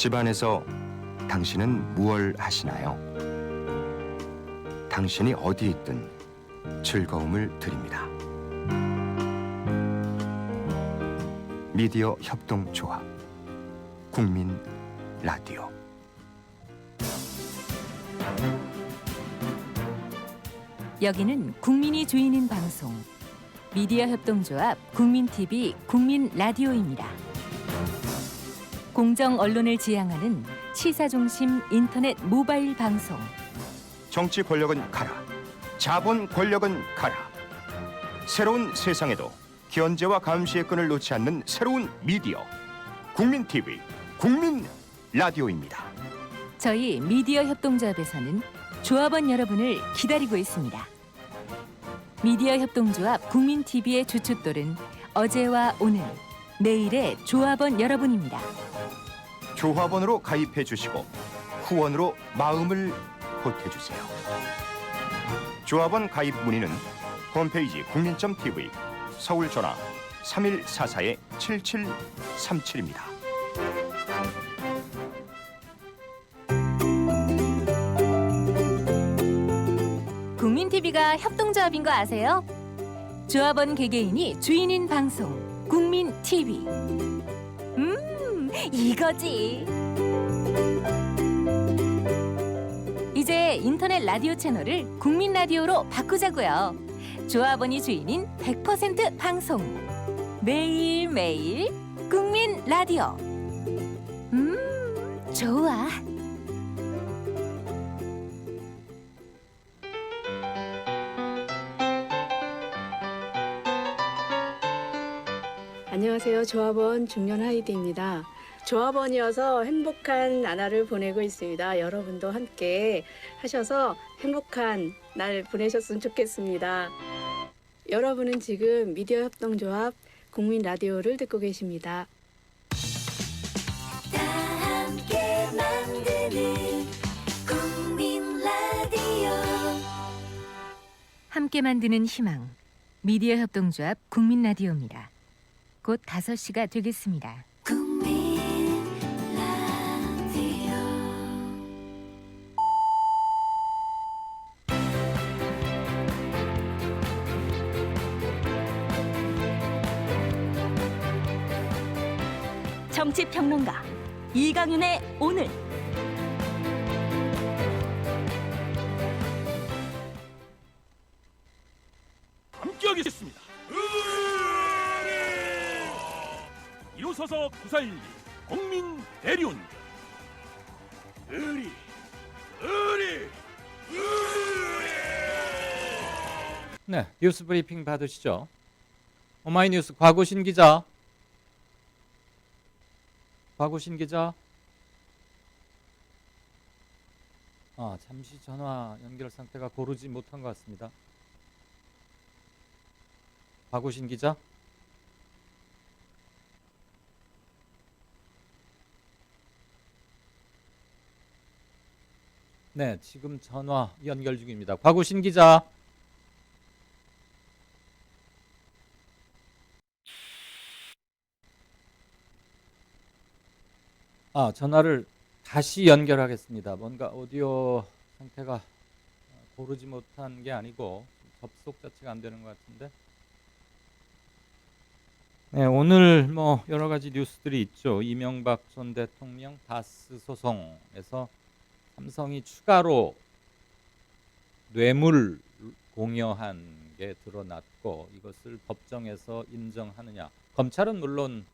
집안에서 당신은 무얼 하시나요? 당신이 어디 있든 즐거움을 드립니다. 미디어 협동조합 국민 라디오. 여기는 국민이 주인인 방송 미디어 협동조합 국민TV 국민 라디오입니다. 공정 언론을 지향하는 시사중심 인터넷 모바일 방송. 정치 권력은 가라, 자본 권력은 가라. 새로운 세상에도 견제와 감시의 끈을 놓지 않는 새로운 미디어 국민TV 국민 라디오입니다. 저희 미디어 협동조합에서는 조합원 여러분을 기다리고 있습니다. 미디어 협동조합 국민TV의 주춧돌은 어제와 오늘, 내일의 조합원 여러분입니다. 조합원으로 가입해 주시고 후원으로 마음을 보태주세요. 조합원 가입 문의는 홈페이지 국민.tv 서울 전화 3144-7737입니다. 국민TV가 협동조합인 거 아세요? 조합원 개개인이 주인인 방송 국민TV. 이거지. 이제 인터넷 라디오 채널을 국민라디오로 바꾸자고요. 조합원이 주인인 100% 방송. 매일매일 국민라디오. 좋아. 안녕하세요. 조합원 중년 하이디입니다. 조합원이어서 행복한 나날을 보내고 있습니다. 여러분도 함께 하셔서 행복한 날 보내셨으면 좋겠습니다. 여러분은 지금 미디어 협동조합 국민 라디오를 듣고 계십니다. 다 함께 만드는 국민 라디오. 함께 만드는 희망. 미디어 협동조합 국민 라디오입니다. 곧 5시가 되겠습니다. 국민 라디오. 정치평론가 이강윤의 오늘. 함께하겠습니다. 일어서서 9412 국민 대리운. 의리. 네, 뉴스 브리핑 받으시죠. 오마이뉴스 곽우신 기자. 잠시 전화 연결 상태가 고르지 못한 것 같습니다. 곽우신 기자. 네, 지금 전화 연결 중입니다. 곽우신 기자. 전화를 다시 연결하겠습니다. 뭔가 오디오 상태가 고르지 못한 게 아니고 접속 자체가 안 되는 것 같은데. 네, 오늘 뭐 여러 가지 뉴스들이 있죠. 이명박 전 대통령 다스 소송에서 삼성이 추가로 뇌물 공여한 게 드러났고 이것을 법정에서 인정하느냐. 검찰은 물론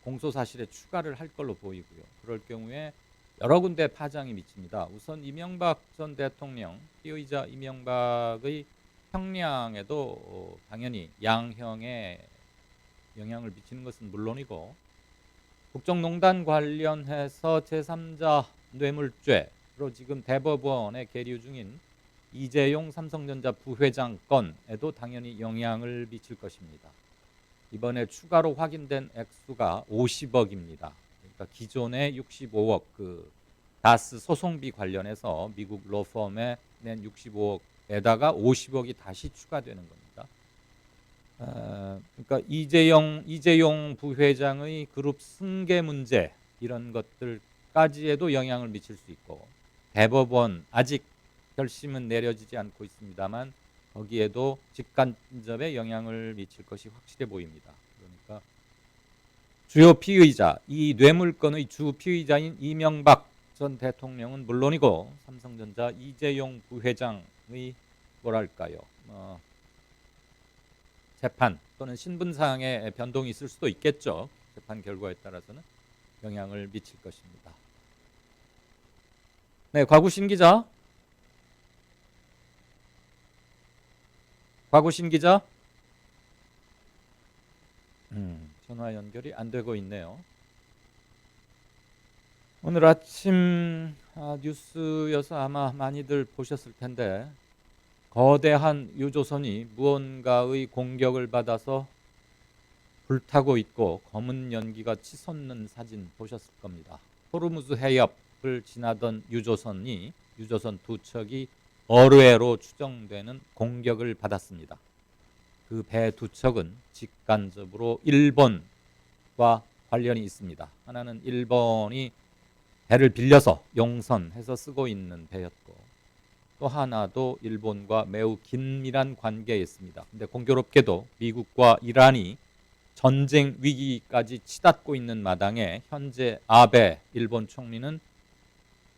공소 사실에 추가를 할 걸로 보이고요. 그럴 경우에 여러 군데 파장이 미칩니다. 우선 이명박 전 대통령, 피의자 이명박의 형량에도 당연히 양형에 영향을 미치는 것은 물론이고 국정농단 관련해서 제3자 뇌물죄로 지금 대법원에 계류 중인 이재용 삼성전자 부회장 건에도 당연히 영향을 미칠 것입니다. 이번에 추가로 확인된 액수가 50억입니다. 그러니까 기존의 65억 그 다스 소송비 관련해서 미국 로펌에 낸 65억에다가 50억이 다시 추가되는 겁니다. 그러니까 이재용 부회장의 그룹 승계 문제 이런 것들 법원까지에도 영향을 미칠 수 있고, 대법원 아직 결심은 내려지지 않고 있습니다만 거기에도 직간접에 영향을 미칠 것이 확실해 보입니다. 그러니까 주요 피의자, 이 뇌물건의 주 피의자인 이명박 전 대통령은 물론이고 삼성전자 이재용 부회장의 뭐랄까요, 재판 또는 신분상의 변동이 있을 수도 있겠죠. 재판 결과에 따라서는 영향을 미칠 것입니다. 네, 곽우신 기자. 곽우신 기자. 전화 연결이 안 되고 있네요. 오늘 아침 뉴스여서 아마 많이들 보셨을 텐데, 거대한 유조선이 무언가의 공격을 받아서 불타고 있고 검은 연기가 치솟는 사진 보셨을 겁니다. 호르무즈 해협을 지나던 유조선 두 척이 어뢰로 추정되는 공격을 받았습니다. 그 배 두 척은 직간접으로 일본과 관련이 있습니다. 하나는 일본이 배를 빌려서 용선해서 쓰고 있는 배였고, 또 하나도 일본과 매우 긴밀한 관계에 있습니다. 근데 공교롭게도 미국과 이란이 전쟁 위기까지 치닫고 있는 마당에 현재 아베 일본 총리는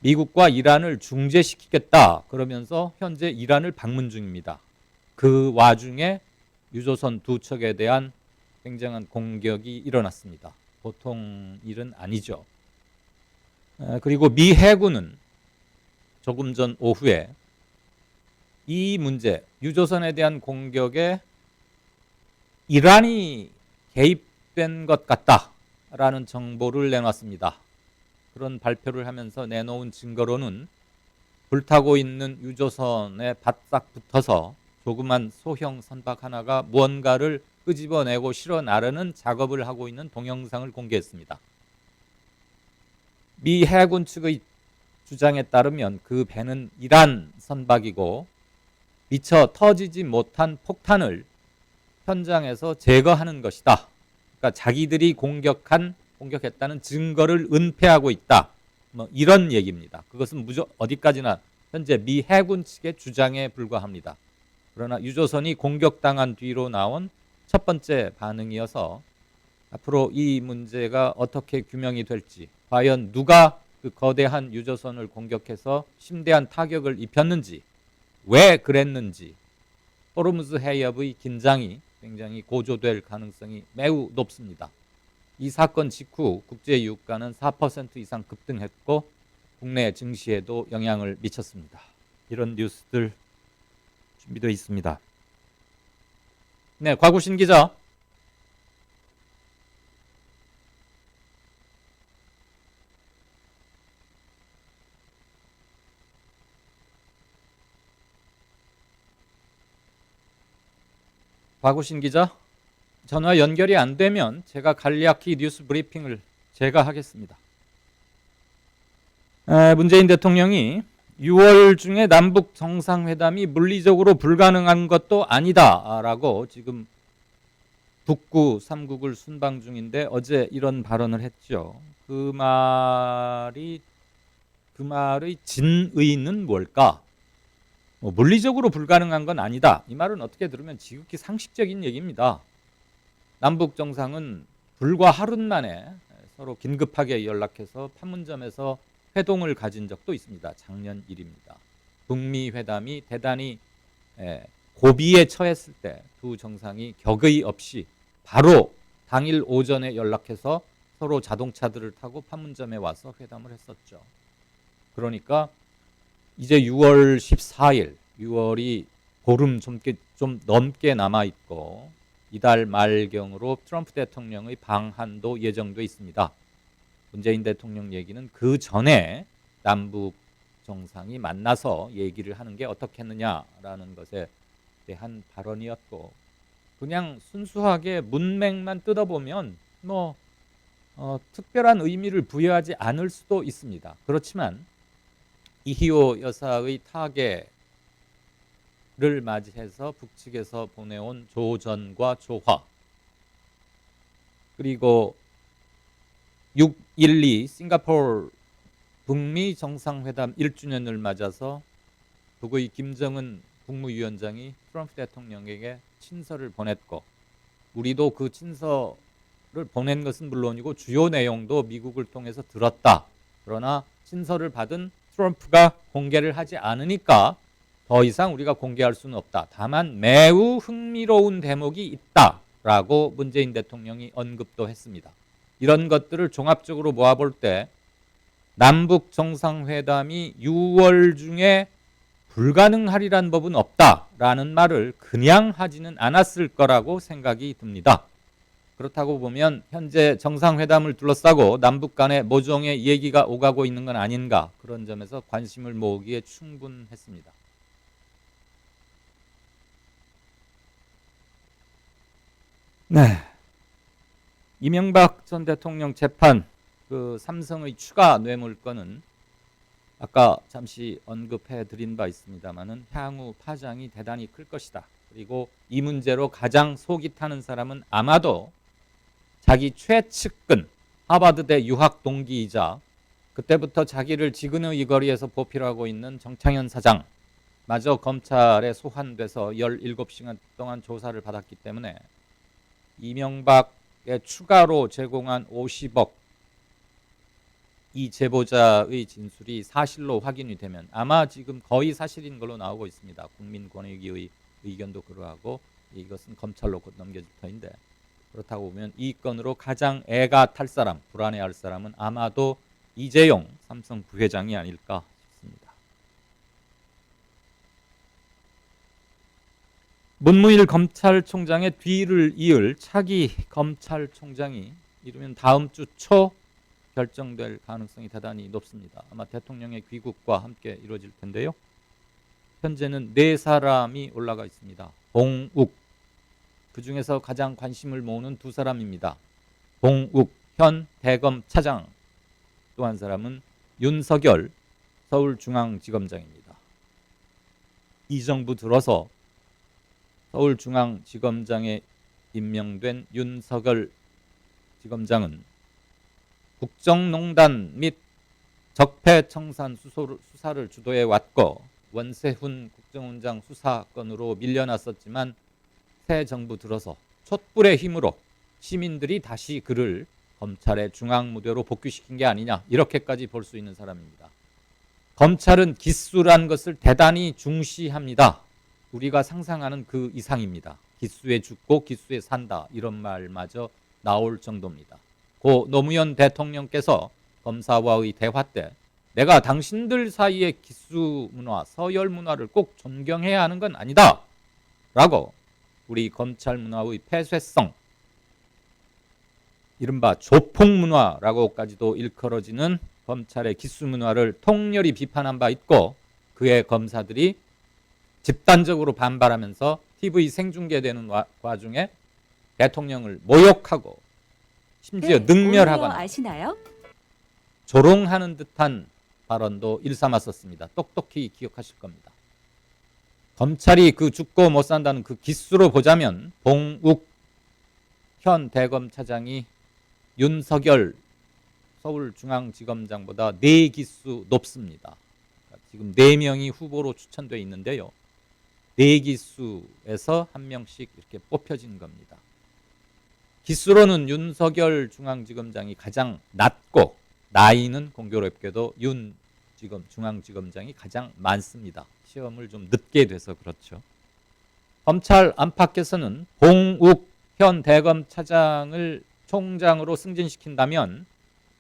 미국과 이란을 중재시키겠다 그러면서 현재 이란을 방문 중입니다. 그 와중에 유조선 두 척에 대한 굉장한 공격이 일어났습니다. 보통 일은 아니죠. 그리고 미 해군은 조금 전 오후에 이 문제, 유조선에 대한 공격에 이란이 개입된 것 같다라는 정보를 내놨습니다. 그런 발표를 하면서 내놓은 증거로는 불타고 있는 유조선에 바싹 붙어서 조그만 소형 선박 하나가 무언가를 끄집어내고 실어 나르는 작업을 하고 있는 동영상을 공개했습니다. 미 해군 측의 주장에 따르면 그 배는 이란 선박이고 미처 터지지 못한 폭탄을 현장에서 제거하는 것이다. 그러니까 자기들이 공격했다는 증거를 은폐하고 있다. 뭐 이런 얘기입니다. 그것은 어디까지나 현재 미 해군 측의 주장에 불과합니다. 그러나 유조선이 공격당한 뒤로 나온 첫 번째 반응이어서 앞으로 이 문제가 어떻게 규명이 될지, 과연 누가 그 거대한 유조선을 공격해서 심대한 타격을 입혔는지, 왜 그랬는지, 호르무즈 해협의 긴장이 굉장히 고조될 가능성이 매우 높습니다. 이 사건 직후 국제 유가는 4% 이상 급등했고 국내 증시에도 영향을 미쳤습니다. 이런 뉴스들 준비되어 있습니다. 네, 곽우신 기자. 곽우신 기자, 전화 연결이 안 되면 제가 간략히 뉴스 브리핑을 제가 하겠습니다. 문재인 대통령이 6월 중에 남북 정상회담이 물리적으로 불가능한 것도 아니다라고 지금 북구 3국을 순방 중인데 어제 이런 발언을 했죠. 그 말의 진의는 뭘까? 물리적으로 불가능한 건 아니다. 이 말은 어떻게 들으면 지극히 상식적인 얘기입니다. 남북 정상은 불과 하루 만에 서로 긴급하게 연락해서 판문점에서 회동을 가진 적도 있습니다. 작년 일입니다. 북미 회담이 대단히 고비에 처했을 때 두 정상이 격의 없이 바로 당일 오전에 연락해서 서로 자동차들을 타고 판문점에 와서 회담을 했었죠. 그러니까 이제 6월 14일, 6월이 보름 좀 넘게 남아있고 이달 말경으로 트럼프 대통령의 방한도 예정돼 있습니다. 문재인 대통령 얘기는 그 전에 남북 정상이 만나서 얘기를 하는 게 어떻겠느냐라는 것에 대한 발언이었고, 그냥 순수하게 문맥만 뜯어보면 특별한 의미를 부여하지 않을 수도 있습니다. 그렇지만 이희호 여사의 타계를 맞이해서 북측에서 보내온 조전과 조화, 그리고 6.12 싱가포르 북미 정상회담 1주년을 맞아서 북의 김정은 국무위원장이 트럼프 대통령에게 친서를 보냈고 우리도 그 친서를 보낸 것은 물론이고 주요 내용도 미국을 통해서 들었다. 그러나 친서를 받은 트럼프가 공개를 하지 않으니까 더 이상 우리가 공개할 수는 없다. 다만 매우 흥미로운 대목이 있다라고 문재인 대통령이 언급도 했습니다. 이런 것들을 종합적으로 모아볼 때 남북 정상회담이 6월 중에 불가능하리란 법은 없다라는 말을 그냥 하지는 않았을 거라고 생각이 듭니다. 그렇다고 보면 현재 정상회담을 둘러싸고 남북 간의 모종의 얘기가 오가고 있는 건 아닌가, 그런 점에서 관심을 모으기에 충분했습니다. 네, 이명박 전 대통령 재판 그 삼성의 추가 뇌물건은 아까 잠시 언급해 드린 바 있습니다만은 향후 파장이 대단히 클 것이다. 그리고 이 문제로 가장 속이 타는 사람은 아마도 자기 최측근 하버드대 유학 동기이자 그때부터 자기를 지근의 이 거리에서 보필하고 있는 정창현 사장 마저 검찰에 소환돼서 17시간 동안 조사를 받았기 때문에 이명박의 추가로 제공한 50억 이 제보자의 진술이 사실로 확인이 되면 아마 지금 거의 사실인 걸로 나오고 있습니다. 국민권익위의 의견도 그러하고 이것은 검찰로 곧 넘겨질 터인데, 그렇다고 보면 이 건으로 가장 애가 탈 사람, 불안해할 사람은 아마도 이재용 삼성 부회장이 아닐까 싶습니다. 문무일 검찰총장의 뒤를 이을 차기 검찰총장이 이르면 다음 주 초 결정될 가능성이 대단히 높습니다. 아마 대통령의 귀국과 함께 이루어질 텐데요. 현재는 4사람이 올라가 있습니다. 봉욱, 그 중에서 가장 관심을 모으는 2사람입니다. 봉욱 현 대검 차장, 또 한 사람은 윤석열 서울중앙지검장입니다. 이 정부 들어서 서울중앙지검장에 임명된 윤석열 지검장은 국정농단 및 적폐청산 수사를 주도해 왔고 원세훈 국정원장 수사건으로 밀려났었지만 새 정부 들어서 촛불의 힘으로 시민들이 다시 그를 검찰의 중앙무대로 복귀시킨 게 아니냐, 이렇게까지 볼 수 있는 사람입니다. 검찰은 기수란 것을 대단히 중시합니다. 우리가 상상하는 그 이상입니다. 기수에 죽고 기수에 산다, 이런 말마저 나올 정도입니다. 고 노무현 대통령께서 검사와의 대화 때 내가 당신들 사이의 기수 문화, 서열 문화를 꼭 존경해야 하는 건 아니다 라고 우리 검찰 문화의 폐쇄성, 이른바 조폭 문화라고까지도 일컬어지는 검찰의 기수 문화를 통렬히 비판한 바 있고, 그의 검사들이 집단적으로 반발하면서 TV 생중계되는 와중에 대통령을 모욕하고 심지어 능멸하거나 아시나요? 조롱하는 듯한 발언도 일삼았었습니다. 똑똑히 기억하실 겁니다. 검찰이 그 죽고 못 산다는 그 기수로 보자면 봉욱 현 대검차장이 윤석열 서울중앙지검장보다 4기수 높습니다. 지금 4명이 후보로 추천되어 있는데요. 4기수에서 1명씩 이렇게 뽑혀진 겁니다. 기수로는 윤석열 중앙지검장이 가장 낮고 나이는 공교롭게도 윤 중앙지검장이 가장 많습니다. 시험을 좀 늦게 돼서 그렇죠. 검찰 안팎에서는 봉욱 현 대검차장을 총장으로 승진시킨다면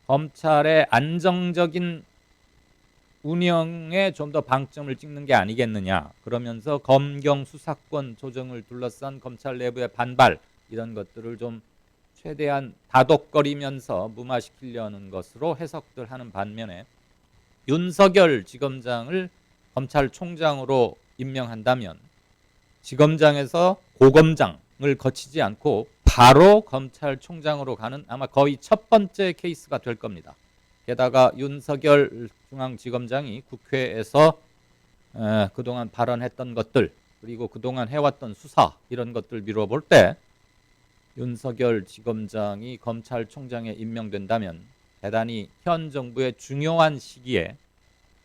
검찰의 안정적인 운영에 좀 더 방점을 찍는 게 아니겠느냐, 그러면서 검경 수사권 조정을 둘러싼 검찰 내부의 반발, 이런 것들을 좀 최대한 다독거리면서 무마시키려는 것으로 해석들 하는 반면에 윤석열 지검장을 검찰총장으로 임명한다면 지검장에서 고검장을 거치지 않고 바로 검찰총장으로 가는 아마 거의 첫 번째 케이스가 될 겁니다. 게다가 윤석열 중앙지검장이 국회에서 그동안 발언했던 것들, 그리고 그동안 해왔던 수사, 이런 것들 미뤄볼 때 윤석열 지검장이 검찰총장에 임명된다면 대단히 현 정부의 중요한 시기에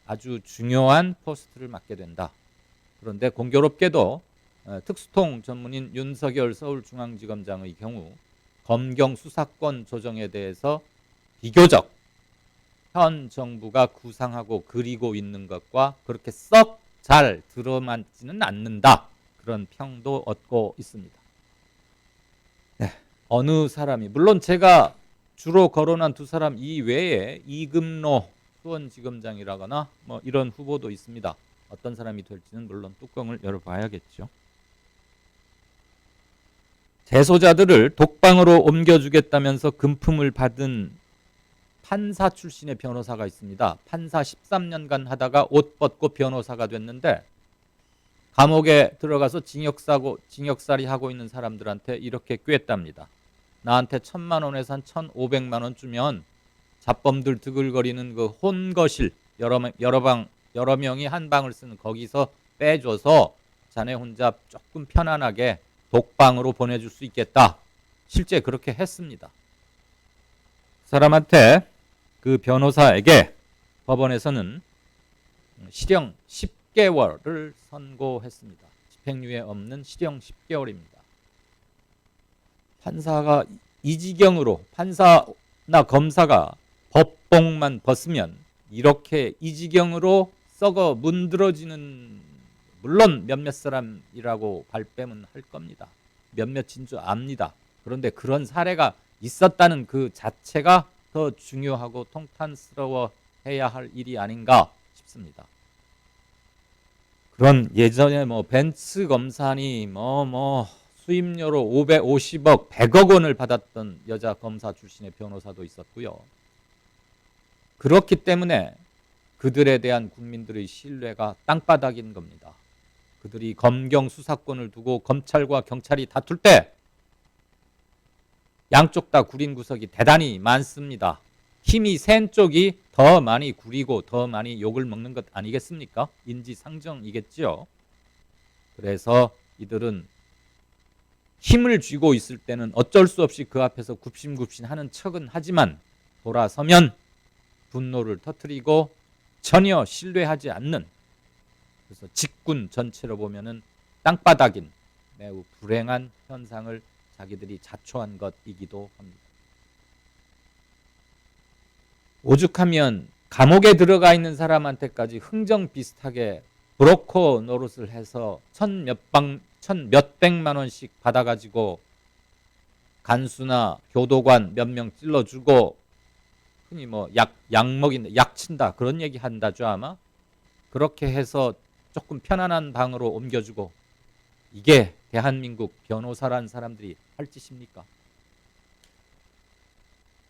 아주 중요한 포스트를 맡게 된다. 그런데 공교롭게도 특수통 전문인 윤석열 서울중앙지검장의 경우 검경 수사권 조정에 대해서 비교적 현 정부가 구상하고 그리고 있는 것과 그렇게 썩 잘 들어맞지는 않는다. 그런 평도 얻고 있습니다. 네, 어느 사람이 물론 제가 주로 거론한 두 사람 이외에 이금로 수원지검장이라거나 뭐 이런 후보도 있습니다. 어떤 사람이 될지는 물론 뚜껑을 열어봐야겠죠. 재소자들을 독방으로 옮겨주겠다면서 금품을 받은 판사 출신의 변호사가 있습니다. 판사 13년간 하다가 옷 벗고 변호사가 됐는데 감옥에 들어가서 징역살이 하고 있는 사람들한테 이렇게 꾀했답니다. 나한테 1,000만 원에서 한 1,500만 원 주면 잡범들 드글거리는 그 혼거실 여러 명이 한 방을 쓰는 거기서 빼줘서 자네 혼자 조금 편안하게 독방으로 보내줄 수 있겠다. 실제 그렇게 했습니다. 사람한테 그 변호사에게 법원에서는 실형 10개월을 선고했습니다. 집행유예 없는 실형 10개월입니다. 판사가 이 지경으로 판사나 검사가 법복만 벗으면 이렇게 이 지경으로 썩어 문드러지는 물론 몇몇 사람이라고 발뺌은 할 겁니다. 몇몇인 줄 압니다. 그런데 그런 사례가 있었다는 그 자체가 더 중요하고 통탄스러워해야 할 일이 아닌가 싶습니다. 그런 예전에 뭐 벤츠 검사니 뭐 수임료로 550억, 100억 원을 받았던 여자 검사 출신의 변호사도 있었고요. 그렇기 때문에 그들에 대한 국민들의 신뢰가 땅바닥인 겁니다. 그들이 검경 수사권을 두고 검찰과 경찰이 다툴 때 양쪽 다 구린 구석이 대단히 많습니다. 힘이 센 쪽이 더 많이 구리고 더 많이 욕을 먹는 것 아니겠습니까? 인지상정이겠죠. 그래서 이들은 힘을 쥐고 있을 때는 어쩔 수 없이 그 앞에서 굽신굽신하는 척은 하지만 돌아서면 분노를 터뜨리고 전혀 신뢰하지 않는, 그래서 직군 전체로 보면은 땅바닥인 매우 불행한 현상을 자기들이 자초한 것이기도 합니다. 오죽하면 감옥에 들어가 있는 사람한테까지 흥정 비슷하게 브로커 노릇을 해서 천몇백만 원씩 받아가지고 간수나 교도관 몇 명 찔러주고 흔히 뭐 약 먹인다, 약 친다 그런 얘기 한다죠 아마. 그렇게 해서 조금 편안한 방으로 옮겨주고, 이게 대한민국 변호사란 사람들이 할 짓입니까?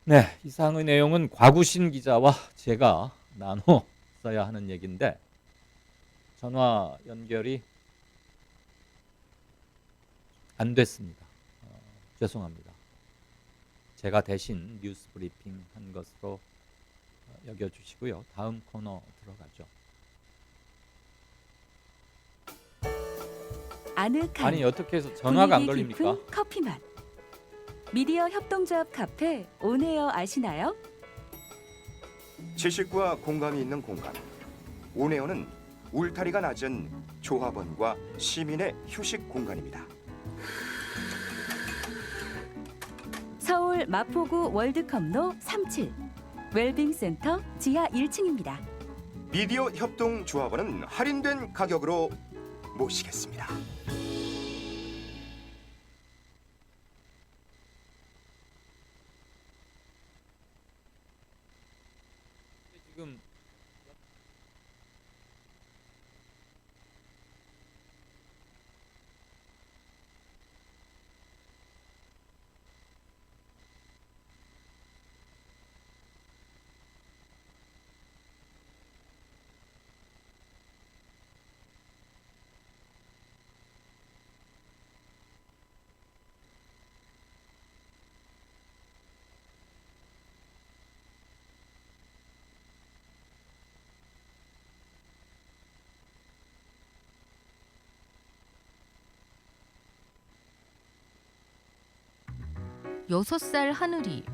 네, 이상의 내용은 곽우신 기자와 제가 나눠 써야 하는 얘기인데 전화 연결이 안 됐습니다. 죄송합니다. 제가 대신 뉴스 브리핑 한 것으로 여겨주시고요. 다음 코너 들어가죠. 아늑한 아니 어떻게 해서 전화가 안 분위기 걸립니까? 깊은 커피 맛. 미디어 협동조합 카페 온에어 아시나요? 지식과 공감이 있는 공간. 온에어는 울타리가 낮은 조합원과 시민의 휴식 공간입니다. 서울 마포구 월드컵로 37 웰빙센터 지하 1층입니다. 미디어 협동 조합원은 할인된 가격으로 모시겠습니다. 지금 여섯 살 하늘이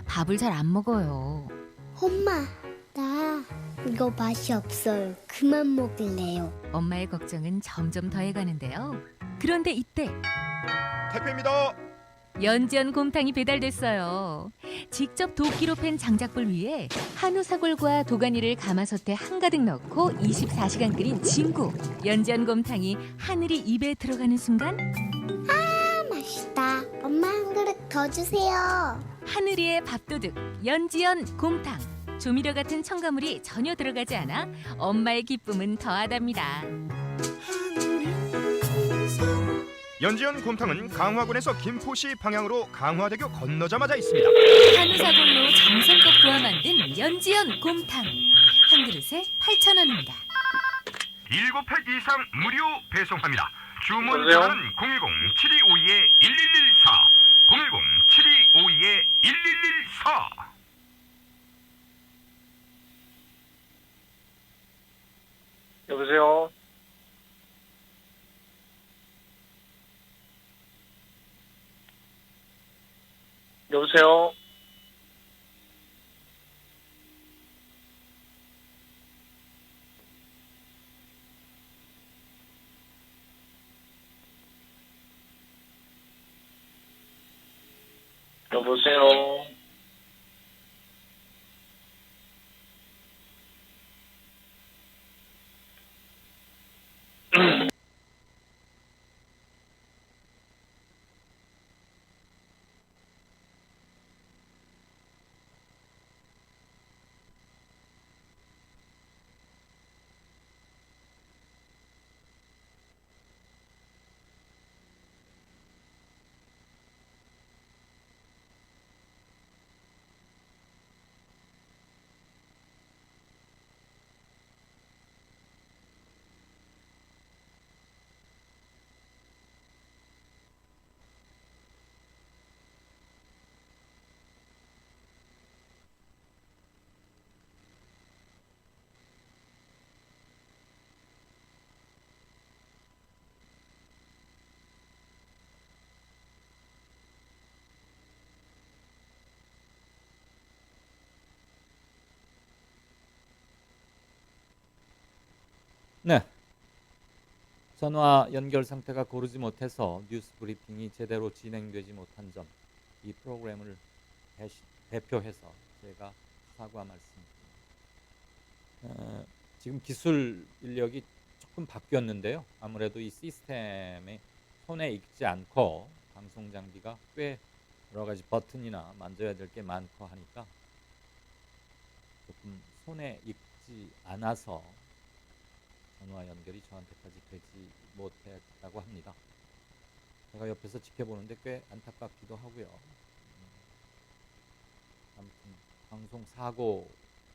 밥을 잘 안 먹어요. 엄마, 나 이거 맛이 없어요. 그만 먹을래요. 엄마의 걱정은 점점 더해가는데요. 그런데 이때 택배입니다. 연지연 곰탕이 배달됐어요. 직접 도끼로 팬 장작불 위에 한우 사골과 도가니를 가마솥에 한가득 넣고 24시간 끓인 진구. 연지연 곰탕이 하늘이 입에 들어가는 순간 아, 맛있다. 엄마 한 그릇 더 주세요. 하늘이의 밥도둑 연지연 곰탕. 조미료 같은 첨가물이 전혀 들어가지 않아 엄마의 기쁨은 더하답니다. 연지연 곰탕은 강화군에서 김포시 방향으로 강화대교 건너자마자 있습니다. 한우 사골로 정성껏 구워 만든 연지연 곰탕. 한 그릇에 8,000원입니다. 7팩 이상 무료 배송합니다. 주문 여보세요? 전화는 010-7252-1114 010-7252-1114. 여보세요? 여보세요? 여보세요? 네. 전화 연결 상태가 고르지 못해서 뉴스 브리핑이 제대로 진행되지 못한 점, 이 프로그램을 대표해서 제가 사과 말씀드립니다. 지금 기술 인력이 조금 바뀌었는데요. 아무래도 이 시스템에 손에 익지 않고 방송 장비가 꽤 여러 가지 버튼이나 만져야 될 게 많고 하니까 조금 손에 익지 않아서 전화 연결이 저한테까지 되지 못했다고 합니다. 제가 옆에서 지켜보는데 꽤 안타깝기도 하고요. 아무튼 방송 사고라고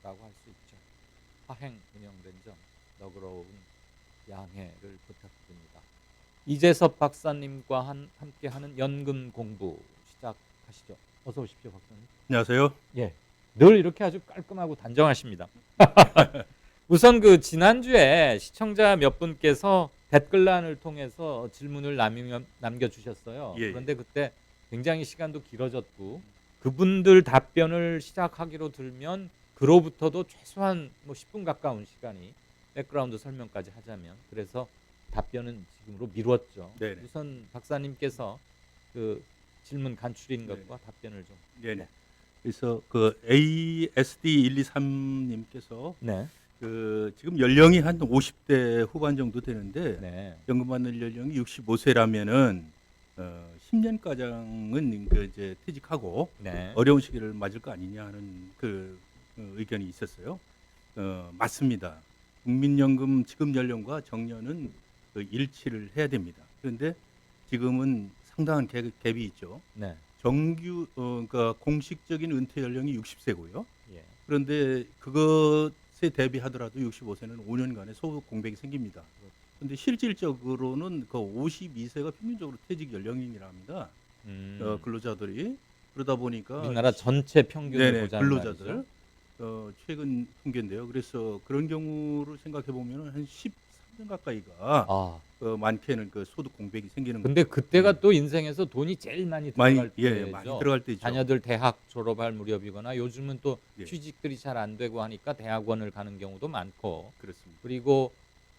할 수 있죠. 화행 운영된 점 너그러운 양해를 부탁드립니다. 이재섭 박사님과 함께하는 연금 공부 시작하시죠. 어서 오십시오, 박사님. 안녕하세요. 예, 늘 이렇게 아주 깔끔하고 단정하십니다. 우선 그 지난주에 시청자 몇 분께서 댓글란을 통해서 질문을 남겨주셨어요. 예. 그런데 그때 굉장히 시간도 길어졌고 그분들 답변을 시작하기로 들면 그로부터도 최소한 뭐 10분 가까운 시간이 백그라운드 설명까지 하자면 그래서 답변은 지금으로 미뤘죠. 네네. 우선 박사님께서 그 질문 간추린 네네. 것과 답변을 좀. 네네. 그래서 그 ASD123님께서 네. 그 지금 연령이 한 50대 후반 정도 되는데 네. 연금 받는 연령이 65세라면은 10년 가량은 그 이제 퇴직하고 네. 어려운 시기를 맞을 거 아니냐 하는 그 의견이 있었어요. 맞습니다. 국민연금 지급 연령과 정년은 그 일치를 해야 됩니다. 그런데 지금은 상당한 갭이 있죠. 네. 정규 그러니까 공식적인 은퇴 연령이 60세고요. 예. 그런데 그것에 대비하더라도 65세는 5년간의 소득 공백이 생깁니다. 그런데 실질적으로는 그 52세가 평균적으로 퇴직 연령이라 합니다. 근로자들이 그러다 보니까 우리나라 전체 평균을 네네, 보자는 근로자들 말이죠. 최근 통계인데요. 그래서 그런 경우를 생각해 보면 한 3년 가까이가 아, 많게는 그 소득 공백이 생기는 근데 거죠. 그때가 예. 또 인생에서 돈이 제일 많이 많이 들어갈 때죠. 많이 들어갈 때죠. 자녀들 대학 졸업할 무렵이거나 요즘은 또 예. 취직들이 잘 안 되고 하니까 대학원을 가는 경우도 많고, 그렇습니다. 그리고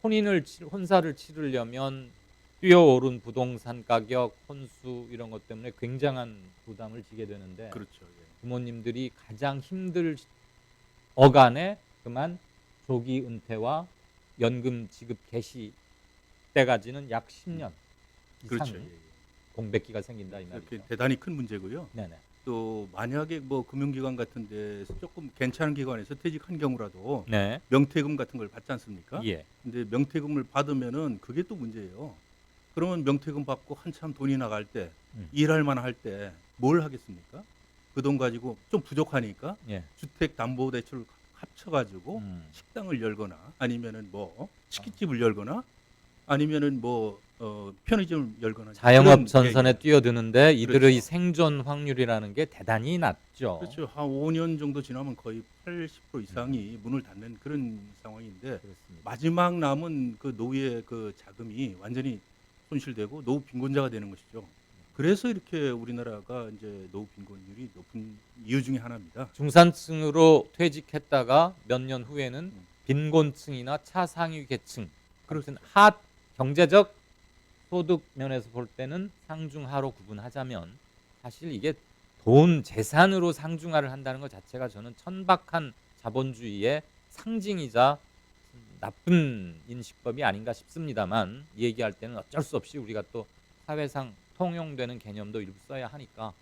혼사를 치르려면 뛰어오른 부동산 가격, 혼수 이런 것 때문에 굉장한 부담을 지게 되는데, 그렇죠. 예. 부모님들이 가장 힘들 어간에 그만 조기 은퇴와 연금 지급 개시 때까지는 약 10년 이상 그렇죠. 예. 공백기가 생긴다 이 말이죠. 이렇게 대단히 큰 문제고요. 네네. 또 만약에 뭐 금융기관 같은 데서 조금 괜찮은 기관에서 퇴직한 경우라도 네. 명퇴금 같은 걸 받지 않습니까? 예. 근데 명퇴금을 받으면은 그게 또 문제예요. 그러면 명퇴금 받고 한참 돈이 나갈 때 일할 만할 때 뭘 하겠습니까? 그 돈 가지고 좀 부족하니까 예. 주택담보대출을 합쳐가지고 식당을 열거나 아니면은 뭐 치킨집을 열거나 아니면은 뭐 편의점을 열거나 자영업 그런, 전선에 예, 뛰어드는데 이들의 그렇죠. 생존 확률이라는 게 대단히 낮죠. 그렇죠. 한 5년 정도 지나면 거의 80% 이상이 문을 닫는 그런 상황인데 그렇습니다. 마지막 남은 그 노후의 그 자금이 완전히 손실되고 노후 빈곤자가 되는 것이죠. 그래서 이렇게 우리나라가 이제 노후 빈곤율이 높은 이유 중에 하나입니다. 중산층으로 퇴직했다가 몇 년 후에는 빈곤층이나 차상위 계층, 그렇든 하 경제적 소득 면에서 볼 때는 상중하로 구분하자면 사실 이게 돈 재산으로 상중하를 한다는 것 자체가 저는 천박한 자본주의의 상징이자 나쁜 인식법이 아닌가 싶습니다만, 이 얘기할 때는 어쩔 수 없이 우리가 또 사회상 통용되는 개념도 일부 써야 하니까.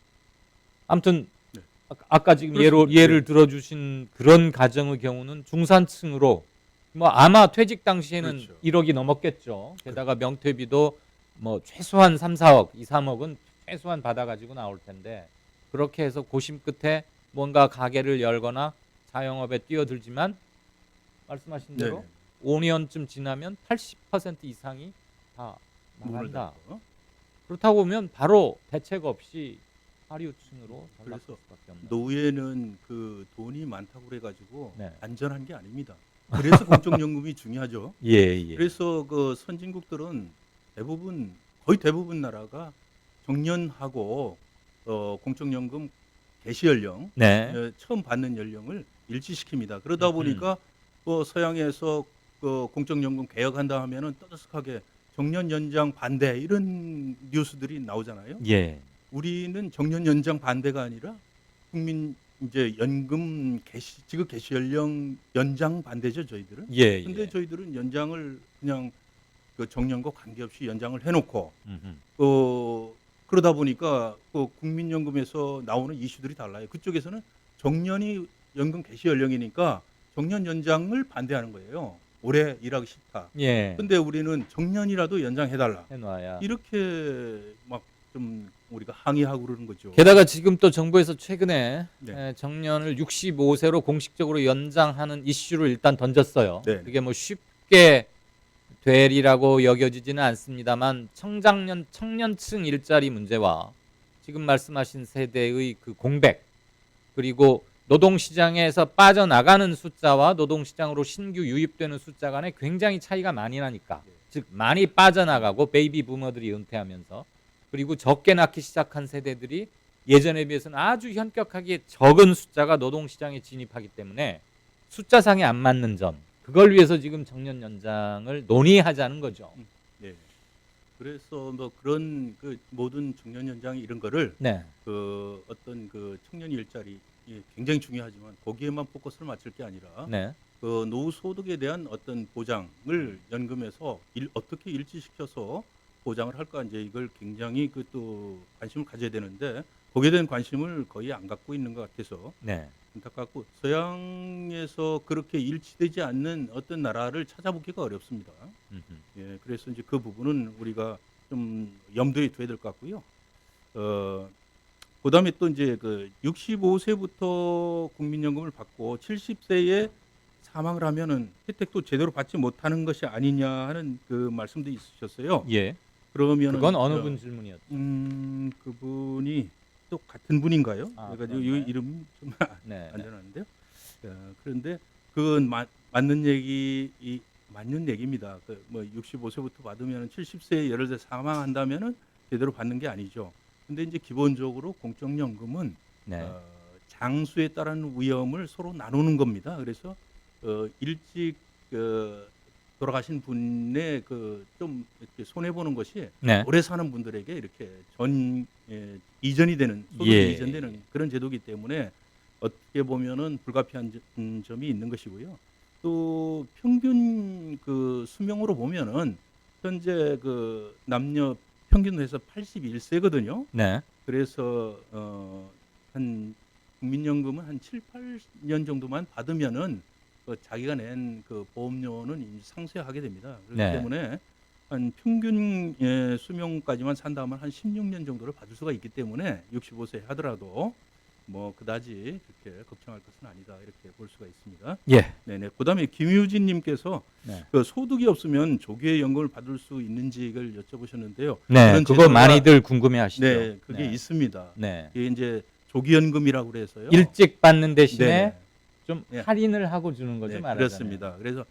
아무튼 네. 아까 지금 그렇습니다. 예를 들어주신 그런 가정의 경우는 중산층으로 뭐 아마 퇴직 당시에는 그렇죠. 1억이 넘었겠죠. 게다가 명퇴비도 뭐 최소한 3, 4억, 2, 3억은 최소한 받아가지고 나올 텐데, 그렇게 해서 고심 끝에 뭔가 가게를 열거나 자영업에 뛰어들지만 말씀하신 대로 네. 5년쯤 지나면 80% 이상이 다 문을 나간다. 닫고. 그렇다고 보면 바로 대책 없이 하류층으로 전락할 그래서 수밖에 없는. 노후에는 그 돈이 많다고 그래가지고 네. 안전한 게 아닙니다. 그래서 공적연금이 중요하죠. 예. 그래서 그 선진국들은 거의 대부분 나라가 정년하고 공적연금 개시 연령, 네. 처음 받는 연령을 일치시킵니다. 그러다 보니까 서양에서 그 공적연금 개혁한다 하면은 떠들썩하게 정년 연장 반대 이런 뉴스들이 나오잖아요. 예. 우리는 정년 연장 반대가 아니라 국민 이제 연금 지급 개시 연령 연장 반대죠, 저희들은. 예. 근데 저희들은 연장을 그냥 그 정년과 관계없이 연장을 해놓고 그러다 보니까 그 국민연금에서 나오는 이슈들이 달라요. 그쪽에서는 정년이 연금 개시 연령이니까 정년 연장을 반대하는 거예요. 오래 일하기 싫다. 예. 근데 우리는 정년이라도 연장해달라. 해놔야. 이렇게 막 좀 우리가 항의하고 그러는 거죠. 게다가 지금 또 정부에서 최근에 네. 정년을 65세로 공식적으로 연장하는 이슈를 일단 던졌어요. 네. 그게 뭐 쉽게 되리라고 여겨지지는 않습니다만 청년층 일자리 문제와 지금 말씀하신 세대의 그 공백, 그리고 노동시장에서 빠져나가는 숫자와 노동시장으로 신규 유입되는 숫자 간에 굉장히 차이가 많이 나니까, 즉 많이 빠져나가고 베이비 부머들이 은퇴하면서, 그리고 적게 낳기 시작한 세대들이 예전에 비해서는 아주 현격하게 적은 숫자가 노동시장에 진입하기 때문에 숫자상에 안 맞는 점, 그걸 위해서 지금 정년 연장을 논의하자는 거죠. 네. 그래서 뭐 그런 그 모든 정년 연장 이런 거를 네. 그 어떤 그 청년 일자리 굉장히 중요하지만 거기에만 포커스를 맞출 게 아니라 네. 그 노후 소득에 대한 어떤 보장을 연금에서 어떻게 일치시켜서 보장을 할까, 이제 이걸 굉장히 그 또 관심을 가져야 되는데 거기에 대한 관심을 거의 안 갖고 있는 것 같아서 네. 안타깝고, 서양에서 그렇게 일치되지 않는 어떤 나라를 찾아보기가 어렵습니다. 예, 그래서 이제 그 부분은 우리가 좀 염두에 둬야 될 것 같고요. 그다음에 또 이제 그 65세부터 국민연금을 받고 70세에 사망을 하면은 혜택도 제대로 받지 못하는 것이 아니냐 하는 그 말씀도 있으셨어요. 예. 그러면 그건 어느 분 질문이었죠? 그분이 또 같은 분인가요? 아, 그래가지고 이 그런가요? 이름 좀 네. 안 되는데요. 그런데 그건 맞는 얘기 맞는 얘기입니다. 뭐 65세부터 받으면 70세에 예를 들어 사망한다면은 제대로 받는 게 아니죠. 근데 이제 기본적으로 공적연금은 네. 장수에 따른 위험을 서로 나누는 겁니다. 그래서 일찍 돌아가신 분의 좀 이렇게 손해 보는 것이 네. 오래 사는 분들에게 이렇게 이전이 되는 소득이 예. 이전되는 그런 제도이기 때문에 어떻게 보면은 불가피한 점이 있는 것이고요. 또 평균 수명으로 보면은 현재 남녀 평균으로 해서 81세거든요. 네. 그래서 한 국민연금은 한 7, 8년 정도만 받으면은 자기가 낸 보험료는 이제 상쇄하게 됩니다. 그렇기 네. 때문에 한 평균 수명까지만 산다면 한 16년 정도를 받을 수가 있기 때문에 65세 하더라도 뭐 그다지 그렇게 걱정할 것은 아니다 이렇게 볼 수가 있습니다. 예. 네네. 그다음에 김유진님께서 네. 소득이 없으면 조기에 연금을 받을 수 있는지 이걸 여쭤보셨는데요. 네. 그런 그거 제도가- 많이들 궁금해하시죠. 네, 그게 네. 있습니다. 네. 이게 이제 조기연금이라고 그래서요. 일찍 받는 대신에 네네. 좀 네. 할인을 하고 주는 거죠, 네, 말하자면. 그렇습니다. 그래서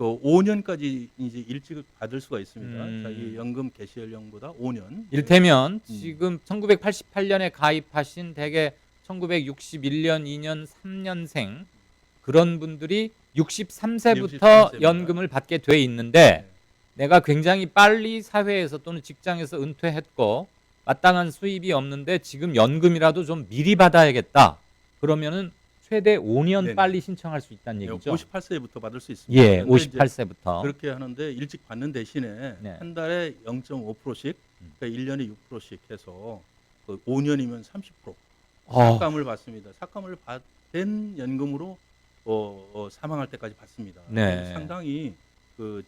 5년까지 이제 일찍 받을 수가 있습니다. 음. 자기 연금 개시 연령보다 5년. 일테면 지금 1988년에 가입하신 대개 1961년, 2년, 3년생 그런 분들이 63세부터 63세입니다. 연금을 받게 돼 있는데 내가 굉장히 빨리 사회에서 또는 직장에서 은퇴했고 마땅한 수입이 없는데 지금 연금이라도 좀 미리 받아야겠다. 그러면은 최대 5년 네네. 빨리 신청할 수 있다는 얘기죠. 58세부터 받을 수 있습니다. 예, 그런데 이제 58세부터. 그렇게 하는데 일찍 받는 대신에 네. 한 달에 0.5%씩 그러니까 1년에 6%씩 해서 5년이면 30% 삭감을 받습니다. 삭감을 받은 연금으로 사망할 때까지 받습니다. 네. 상당히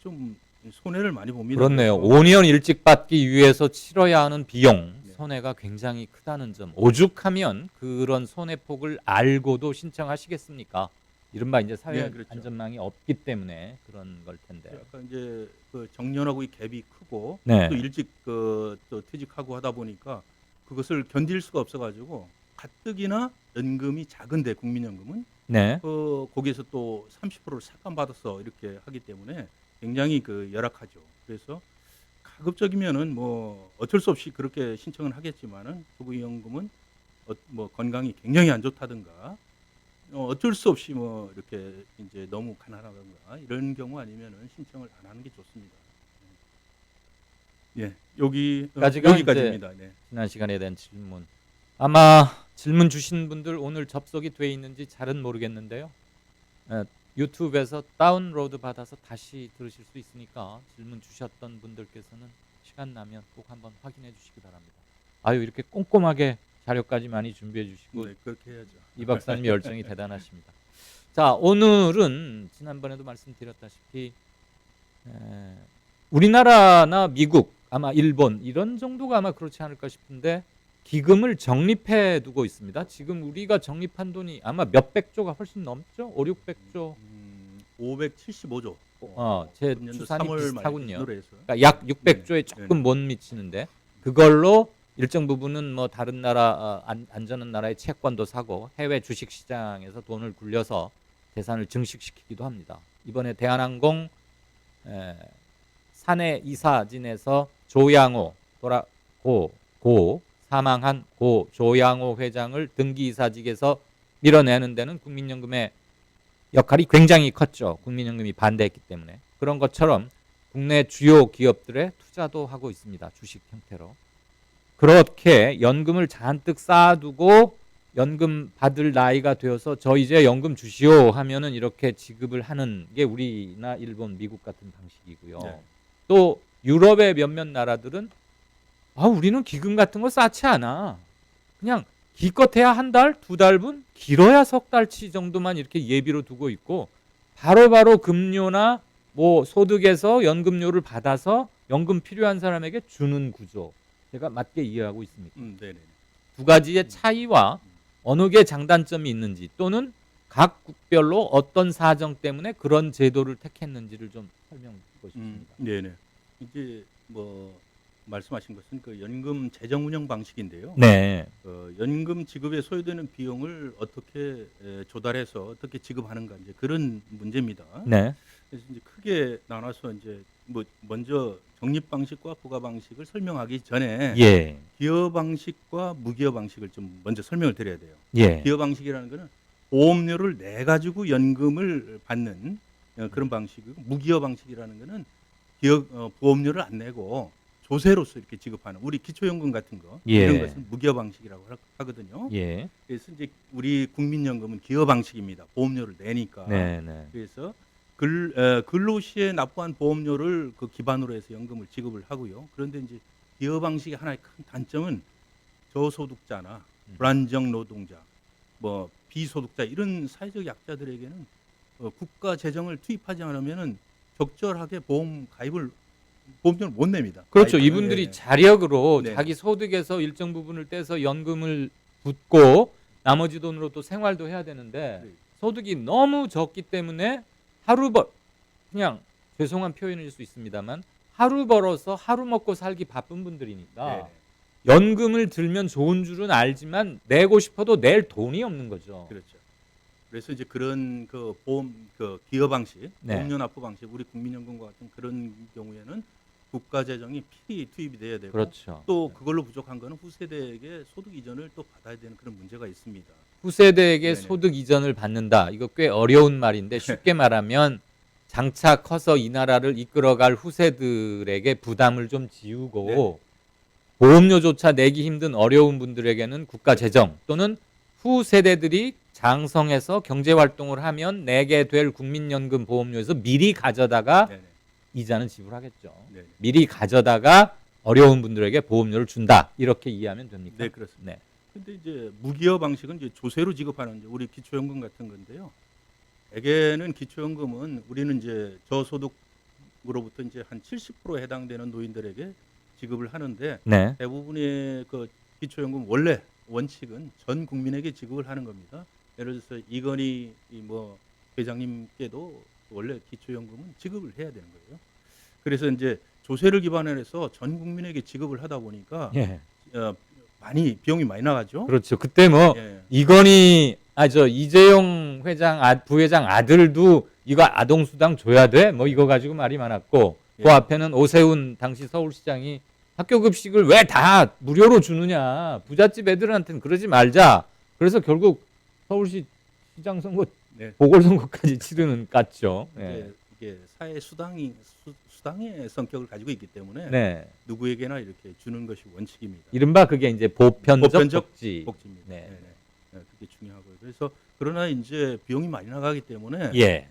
좀 손해를 많이 봅니다. 그렇네요. 그래서 5년 일찍 받기 위해서 치러야 하는 비용 네. 손해가 굉장히 크다는 점. 오죽하면 그런 손해폭을 알고도 신청하시겠습니까? 이른바 이제 사회 네, 그렇죠. 안전망이 없기 때문에 그런 걸 텐데. 약간 이제 정년하고 이 갭이 크고 네. 또 일찍 또 퇴직하고 하다 보니까 그것을 견딜 수가 없어가지고 가뜩이나 연금이 작은데 국민연금은 네. 거기에서 또 30%를 삭감받아서 이렇게 하기 때문에 굉장히 열악하죠. 그래서 가급적이면은 뭐 어쩔 수 없이 그렇게 신청은 하겠지만은 조기연금은 뭐 건강이 굉장히 안 좋다든가 어쩔 수 없이 뭐 이렇게 이제 너무 가난하다든가 이런 경우 아니면은 신청을 안 하는 게 좋습니다. 예, 여기까지입니다. 네. 지난 시간에 대한 질문. 아마 질문 주신 분들 오늘 접속이 돼 있는지 잘은 모르겠는데요. 유튜브에서 다운로드 받아서 다시 들으실 수 있으니까 질문 주셨던 분들께서는 시간 나면 꼭 한번 확인해 주시기 바랍니다. 아유, 이렇게 꼼꼼하게 자료까지 많이 준비해 주시고 네, 그렇게 해야죠. 이 박사님의 열정이 대단하십니다. 자, 오늘은 지난번에도 말씀드렸다시피 우리나라나 미국, 아마 일본 이런 정도가 아마 그렇지 않을까 싶은데 기금을 적립해 두고 있습니다. 지금 우리가 적립한 돈이 아마 몇백조가 훨씬 넘죠? 5, 600조. 575조. 제 금년도 추산이 3월 비슷하군요. 말에 해서. 그러니까 약 600조에 네. 조금 못 미치는데 그걸로 일정 부분은 뭐 다른 나라 안전한 나라의 채권도 사고 해외 주식 시장에서 돈을 굴려서 재산을 증식시키기도 합니다. 이번에 대한항공 사내 이사진에서 조양호 사망한 고 조양호 회장을 등기 이사직에서 밀어내는 데는 국민연금의 역할이 굉장히 컸죠. 국민연금이 반대했기 때문에. 그런 것처럼 국내 주요 기업들의 투자도 하고 있습니다. 주식 형태로. 그렇게 연금을 잔뜩 쌓아두고 연금 받을 나이가 되어서 저 이제 연금 주시오 하면은 이렇게 지급을 하는 게 우리나 일본, 미국 같은 방식이고요. 네. 또 유럽의 몇몇 나라들은 우리는 기금 같은 거 쌓지 않아. 그냥 기껏해야 한 달, 두 달분, 길어야 석 달치 정도만 이렇게 예비로 두고 있고 바로바로 급료나 뭐 소득에서 연금료를 받아서 연금 필요한 사람에게 주는 구조. 제가 맞게 이해하고 있습니다. 네네. 두 가지의 차이와 어느 게 장단점이 있는지 또는 각 국별로 어떤 사정 때문에 그런 제도를 택했는지를 좀 설명해 보십시오. 네네. 이제 뭐 말씀하신 것은 그 연금 재정 운영 방식인데요. 네. 연금 지급에 소요되는 비용을 어떻게 조달해서 어떻게 지급하는가 이제 그런 문제입니다. 네. 그래서 이제 크게 나눠서 이제 뭐 먼저 적립 방식과 부과 방식을 설명하기 전에 예. 기여 방식과 무기여 방식을 좀 먼저 설명을 드려야 돼요. 예. 기여 방식이라는 거는 보험료를 내 가지고 연금을 받는 그런 방식이고, 무기여 방식이라는 거는 보험료를 안 내고 조세로서 이렇게 지급하는 우리 기초연금 같은 거 예. 이런 것은 무기여 방식이라고 하거든요. 예. 그래서 이제 우리 국민연금은 기여 방식입니다. 보험료를 내니까. 네, 네. 그래서 근로시에 납부한 보험료를 그 기반으로 해서 연금을 지급을 하고요. 그런데 이제 기여 방식의 하나의 큰 단점은 저소득자나 불안정 노동자, 뭐 비소득자 이런 사회적 약자들에게는 국가 재정을 투입하지 않으면은 적절하게 보험료를 못 냅니다. 그렇죠. 가입하는. 이분들이 예. 자력으로 네. 자기 소득에서 일정 부분을 떼서 연금을 붓고 나머지 돈으로 또 생활도 해야 되는데 네. 소득이 너무 적기 때문에 그냥 죄송한 표현일 수 있습니다만 하루 벌어서 하루 먹고 살기 바쁜 분들이니까 네네. 연금을 들면 좋은 줄은 알지만 내고 싶어도 낼 돈이 없는 거죠. 그렇죠. 그래서 이제 그런 그 기여 방식, 네. 보험료 납부 방식, 우리 국민연금과 같은 그런 경우에는 국가 재정이 필히 투입이 돼야 되고, 그렇죠. 또 그걸로 부족한 거는 후세대에게 소득 이전을 또 받아야 되는 그런 문제가 있습니다. 후세대에게 네네. 소득 이전을 받는다. 이거 꽤 어려운 말인데 쉽게 말하면 장차 커서 이 나라를 이끌어갈 후세들에게 부담을 좀 지우고 네. 보험료조차 내기 힘든 어려운 분들에게는 국가 재정 또는 후세대들이 장성해서 경제활동을 하면 내게 될 국민연금 보험료에서 미리 가져다가 네네. 이자는 지불하겠죠. 네네. 미리 가져다가 어려운 분들에게 보험료를 준다. 이렇게 이해하면 됩니까? 네, 그렇습니다. 네. 근데 이제 무기여 방식은 이제 조세로 지급하는 이제 우리 기초연금 같은 건데요. 대개는 기초연금은 우리는 이제 저소득으로부터 이제 한 70% 해당되는 노인들에게 지급을 하는데 네. 대부분의 그 기초연금 원래 원칙은 전 국민에게 지급을 하는 겁니다. 예를 들어서 이건희 뭐 회장님께도 원래 기초연금은 지급을 해야 되는 거예요. 그래서 이제 조세를 기반해서 전 국민에게 지급을 하다 보니까 예. 비용이 많이 나가죠. 그렇죠. 그때 뭐 예. 이건희 이재용 부회장 아들도 이거 아동수당 줘야 돼? 뭐 이거 가지고 말이 많았고 예. 그 앞에는 오세훈 당시 서울시장이 학교 급식을 왜 다 무료로 주느냐. 부잣집 애들한테는 그러지 말자. 그래서 결국 서울시 시장 선거 네. 보궐선거까지 치르는 깠죠. 예. 이게 사회 수당의 성격을 가지고 있기 때문에 네. 누구에게나 이렇게 주는 것이 원칙입니다. 이른바 그게 이제 보편적 복지. 복지입니다. 네. 네, 그게 중요하고요. 그래서 그러나 이제 비용이 많이 나가기 때문에 예.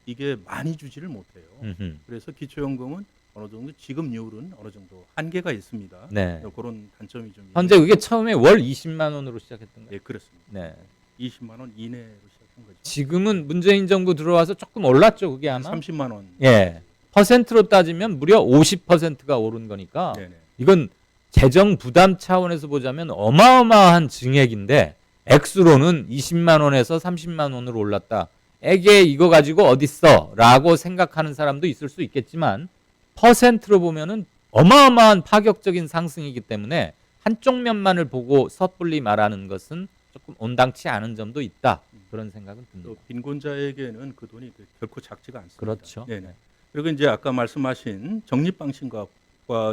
이게 많이 주지를 못해요. 음흠. 그래서 기초연금은 어느 정도 지급률은 어느 정도 한계가 있습니다. 네. 그런 단점이 좀 현재 그게 처음에 월 20만 원으로 시작했던 거예요. 예, 그렇습니다. 네. 20만 원 이내로 시작한 거죠. 지금은 문재인 정부 들어와서 조금 올랐죠, 그게 아마. 30만 원. 예. 퍼센트로 따지면 무려 50%가 오른 거니까 네네. 이건 재정 부담 차원에서 보자면 어마어마한 증액인데 액수로는 20만 원에서 30만 원으로 올랐다. 에게 이거 가지고 어딨어? 라고 생각하는 사람도 있을 수 있겠지만 퍼센트로 보면은 어마어마한 파격적인 상승이기 때문에 한쪽 면만을 보고 섣불리 말하는 것은 조금 온당치 않은 점도 있다. 그런 생각은 듭니다. 또 빈곤자에게는 그 돈이 결코 작지가 않습니다. 그렇죠. 네네. 그리고 이제 아까 말씀하신 적립 방식과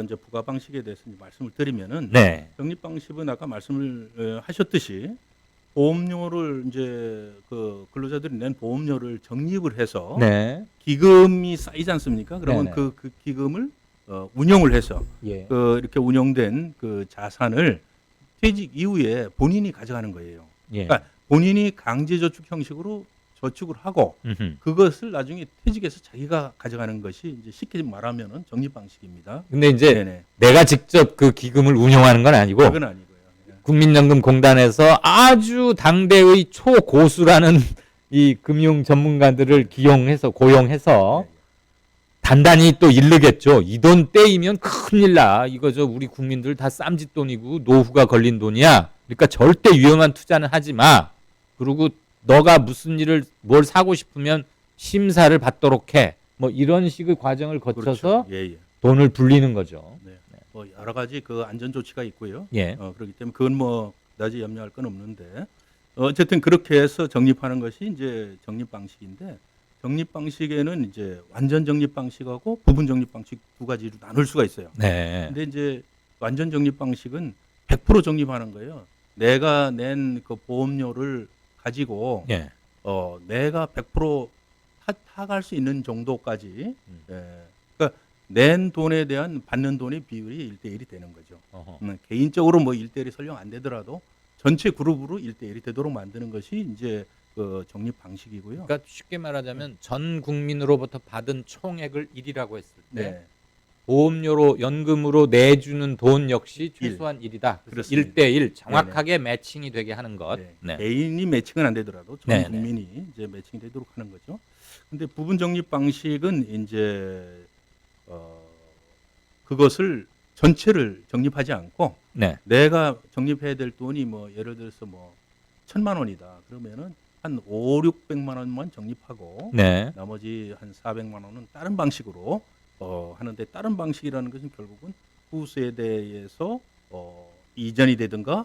이제 부과 방식에 대해서 이제 말씀을 드리면은 네. 적립 방식은 아까 말씀을 하셨듯이 보험료를 이제 그 근로자들이 낸 보험료를 적립을 해서 네. 기금이 쌓이지 않습니까? 그러면 네네. 그 기금을 운용을 해서 예. 이렇게 운용된 그 자산을 퇴직 이후에 본인이 가져가는 거예요. 예. 그러니까 본인이 강제저축 형식으로 저축을 하고 음흠. 그것을 나중에 퇴직해서 자기가 가져가는 것이 이제 쉽게 말하면은 적립 방식입니다. 근데 이제 네네. 내가 직접 그 기금을 운용하는 건 아니고 그건 아니고요. 네. 국민연금공단에서 아주 당대의 초고수라는 이 금융 전문가들을 고용해서 네. 단단히 또 일르겠죠. 이 돈 떼이면 큰일 나. 이거 우리 국민들 다 쌈짓 돈이고 노후가 걸린 돈이야. 그러니까 절대 위험한 투자는 하지 마. 그리고 너가 무슨 뭘 사고 싶으면 심사를 받도록 해. 뭐 이런 식의 과정을 거쳐서 그렇죠. 예, 예. 돈을 불리는 거죠. 네. 뭐 여러 가지 그 안전 조치가 있고요. 예. 그렇기 때문에 그건 뭐 그다지 염려할 건 없는데 어쨌든 그렇게 해서 적립하는 것이 이제 적립 방식인데 적립 방식에는 이제 완전 적립 방식하고 부분 적립 방식 두 가지로 나눌 수가 있어요. 네. 근데 이제 완전 적립 방식은 100% 적립하는 거예요. 내가 낸 그 보험료를 가지고 예. 내가 100% 타갈 수 있는 정도까지 그러니까 낸 돈에 대한 받는 돈의 비율이 1대1이 되는 거죠. 개인적으로 뭐 1대1이 설령 안 되더라도 전체 그룹으로 1대1이 되도록 만드는 것이 이제 그 적립 방식이고요. 그러니까 쉽게 말하자면 전 국민으로부터 받은 총액을 1이라고 했을 때 네. 보험료로 연금으로 내주는 돈 역시 최소한 1이다. 그렇습니다. 1대1 정확하게 매칭이 되게 하는 것. 네. 네. 개인이 매칭은 안 되더라도 전 네네. 국민이 이제 매칭이 되도록 하는 거죠. 근데 부분 적립 방식은 이제 그것을 전체를 적립하지 않고 네. 내가 적립해야 될 돈이 뭐 예를 들어서 뭐 1,000만 원이다. 그러면은 한 5,600만 원만 적립하고 네. 나머지 한 400만 원은 다른 방식으로 하는데 다른 방식이라는 것은 결국은 후세대에서 이전이 되든가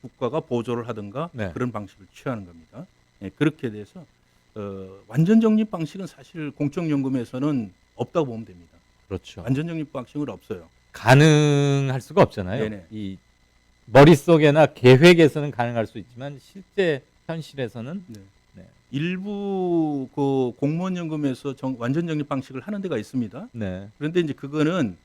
국가가 보조를 하든가 네. 그런 방식을 취하는 겁니다. 예, 그렇게 돼서 완전 적립 방식은 사실 공적연금에서는 없다고 보면 됩니다. 그렇죠. 완전 적립 방식은 없어요. 가능할 수가 없잖아요. 네네. 이 머릿속에나 계획에서는 가능할 수 있지만 실제 현실에서는 네. 네. 일부 그 공무원연금에서 완전 적립 방식을 하는 데가 있습니다. 네. 그런데 이제 그거는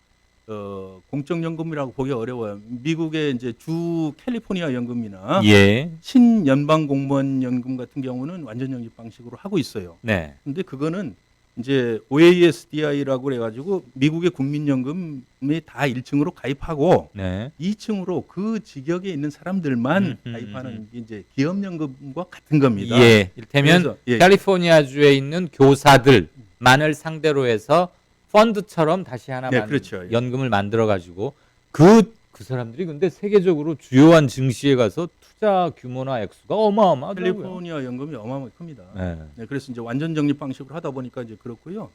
공적연금이라고 보기 어려워요. 미국의 이제 주 캘리포니아 연금이나 예. 신연방 공무원 연금 같은 경우는 완전 적립 방식으로 하고 있어요. 네. 근데 그거는 이제 OASDI라고 그래가지고 미국의 국민연금에 다 1층으로 가입하고 네. 2층으로 그 직역에 있는 사람들만 가입하는 게 이제 기업연금과 같은 겁니다. 예. 이를테면 그래서, 예. 캘리포니아주에 있는 교사들만을 상대로 해서 펀드처럼 다시 하나 네, 그렇죠. 예. 연금을 만들어 가지고 그 사람들이 근데 세계적으로 주요한 증시에 가서 투자 규모나 액수가 어마어마하더라고요. 캘리포니아 연금이 어마어마하게 큽니다. 네. 네, 그래서 이제 완전 적립 방식으로 하다 보니까 이제 그렇고요.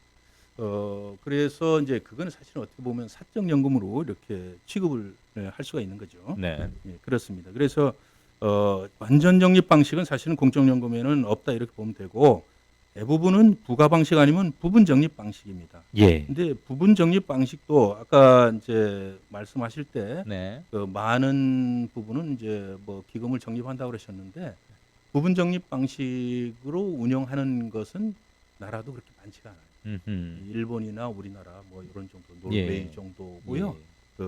그래서 이제 그거는 사실은 어떻게 보면 사적 연금으로 이렇게 취급을 할 수가 있는 거죠. 네. 예, 그렇습니다. 그래서 완전 적립 방식은 사실은 공적연금에는 없다 이렇게 보면 되고 대부분은 부가 방식 아니면 부분 적립 방식입니다. 예. 근데 부분 적립 방식도 아까 이제 말씀하실 때 네. 그 많은 부분은 이제 뭐 기금을 적립한다고 그러셨는데 부분 적립 방식으로 운영하는 것은 나라도 그렇게 많지가 않아요. 일본이나 우리나라 뭐 이런 정도, 노르웨이 예. 정도고요. 예.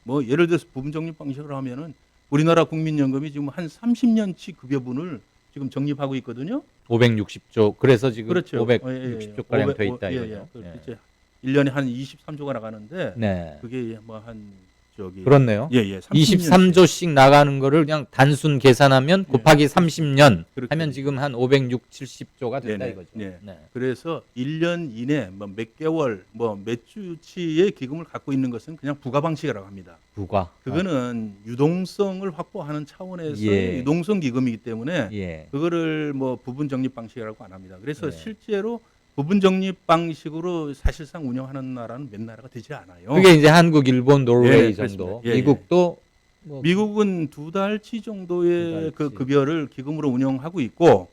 뭐 예를 들어서 부분 적립 방식으로 하면은 우리나라 국민연금이 지금 한 30년치 급여분을 지금 적립하고 있거든요. 560조. 그래서 지금 그렇죠. 560조 가량 돼 있다 이거죠. 이제 1년에 한 23조가 나가는데 네. 그게 뭐 한 저기 그렇네요. 예, 23조씩 나가는 거를 그냥 단순 계산하면 곱하기 30년 그렇게 하면 지금 한 560, 70조가 된다 네네. 이거죠. 네. 네. 그래서 1년 이내 뭐 몇 개월 뭐 몇 주치의 기금을 갖고 있는 것은 그냥 부가 방식이라고 합니다. 부가. 그거는 유동성을 확보하는 차원에서 예. 유동성 기금이기 때문에 예. 그거를 뭐 부분 적립 방식이라고 안 합니다. 그래서 네. 실제로 부분 적립 방식으로 사실상 운영하는 나라는 몇 나라가 되지 않아요. 그게 이제 한국, 일본, 노르웨이 예, 정도. 그렇습니다. 예, 미국도 뭐 미국은 2달치 정도의 두 달치. 그 급여를 기금으로 운영하고 있고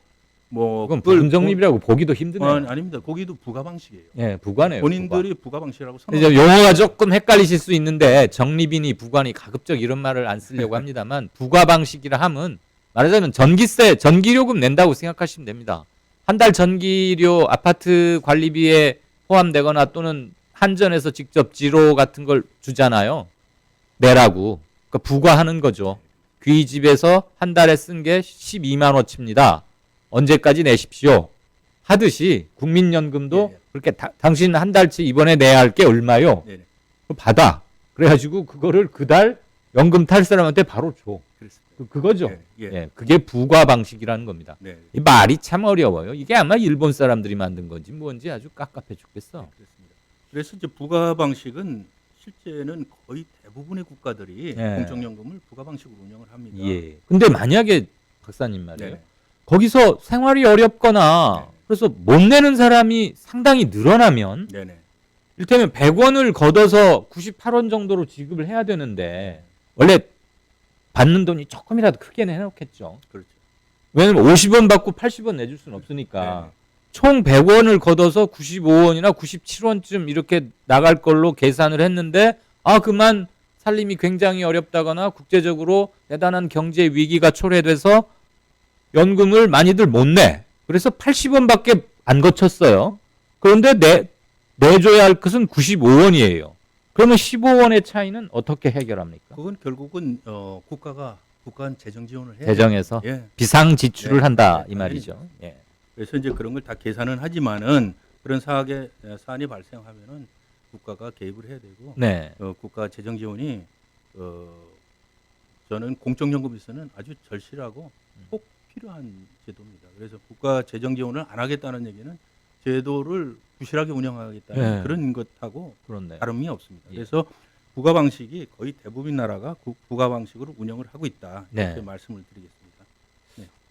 뭐 그건 그걸 부분 적립이라고 보기도 힘드네요. 아닙니다. 거기도 부가 방식이에요. 예, 부가네요. 본인들이 부가 방식이라고 이제 선언. 용어가 조금 헷갈리실 수 있는데 적립이니 부관이 가급적 이런 말을 안 쓰려고 합니다만 부가 방식이라 하면 말하자면 전기세, 전기료금 낸다고 생각하시면 됩니다. 한 달 전기료 아파트 관리비에 포함되거나 또는 한전에서 직접 지로 같은 걸 주잖아요. 내라고. 그러니까 부과하는 거죠. 귀 집에서 한 달에 쓴 게 12만 원치입니다. 언제까지 내십시오. 하듯이 국민연금도 예. 그렇게 당신 한 달치 이번에 내야 할 게 얼마요? 네네. 그거 받아. 그래가지고 그거를 그달 연금 탈 사람한테 바로 줘. 그렇습니다. 그거죠. 예, 예. 예, 그게 부과 방식이라는 겁니다. 네. 이 말이 참 어려워요. 이게 아마 일본 사람들이 만든 건지 뭔지 아주 깝깝해 죽겠어. 네, 그렇습니다. 그래서 이제 부가 방식은 실제는 거의 대부분의 국가들이 예. 공적연금을 부가 방식으로 운영을 합니다. 예. 근데 만약에 박사님 말이에요. 네네. 거기서 생활이 어렵거나 네. 그래서 못 내는 사람이 상당히 늘어나면 네네. 일테면 100원을 걷어서 98원 정도로 지급을 해야 되는데 원래 받는 돈이 조금이라도 크게 해놓겠죠. 그렇죠. 왜냐면 50원 받고 80원 내줄 수는 없으니까 네. 총 100원을 걷어서 95원이나 97원쯤 이렇게 나갈 걸로 계산을 했는데 그만 살림이 굉장히 어렵다거나 국제적으로 대단한 경제 위기가 초래돼서 연금을 많이들 못 내. 그래서 80원밖에 안 거쳤어요. 그런데 내줘야 할 것은 95원이에요. 그러면 15원의 차이는 어떻게 해결합니까? 그건 결국은 국가 재정 지원을 해야 재정에서 예. 비상 지출을 네. 한다 네. 이 말이죠. 예. 그래서 이제 그런 걸 다 계산은 하지만은 그런 사안이 발생하면은 국가가 개입을 해야 되고 네. 국가 재정 지원이 저는 공적연금에서는 아주 절실하고 꼭 필요한 제도입니다. 그래서 국가 재정 지원을 안 하겠다는 얘기는 제도를 부실하게 운영하겠다는 네. 그런 것하고 그렇네. 다름이 없습니다. 예. 그래서 부가 방식이 거의 대부분 나라가 부가 방식으로 운영을 하고 있다. 이렇게 네. 말씀을 드리겠습니다.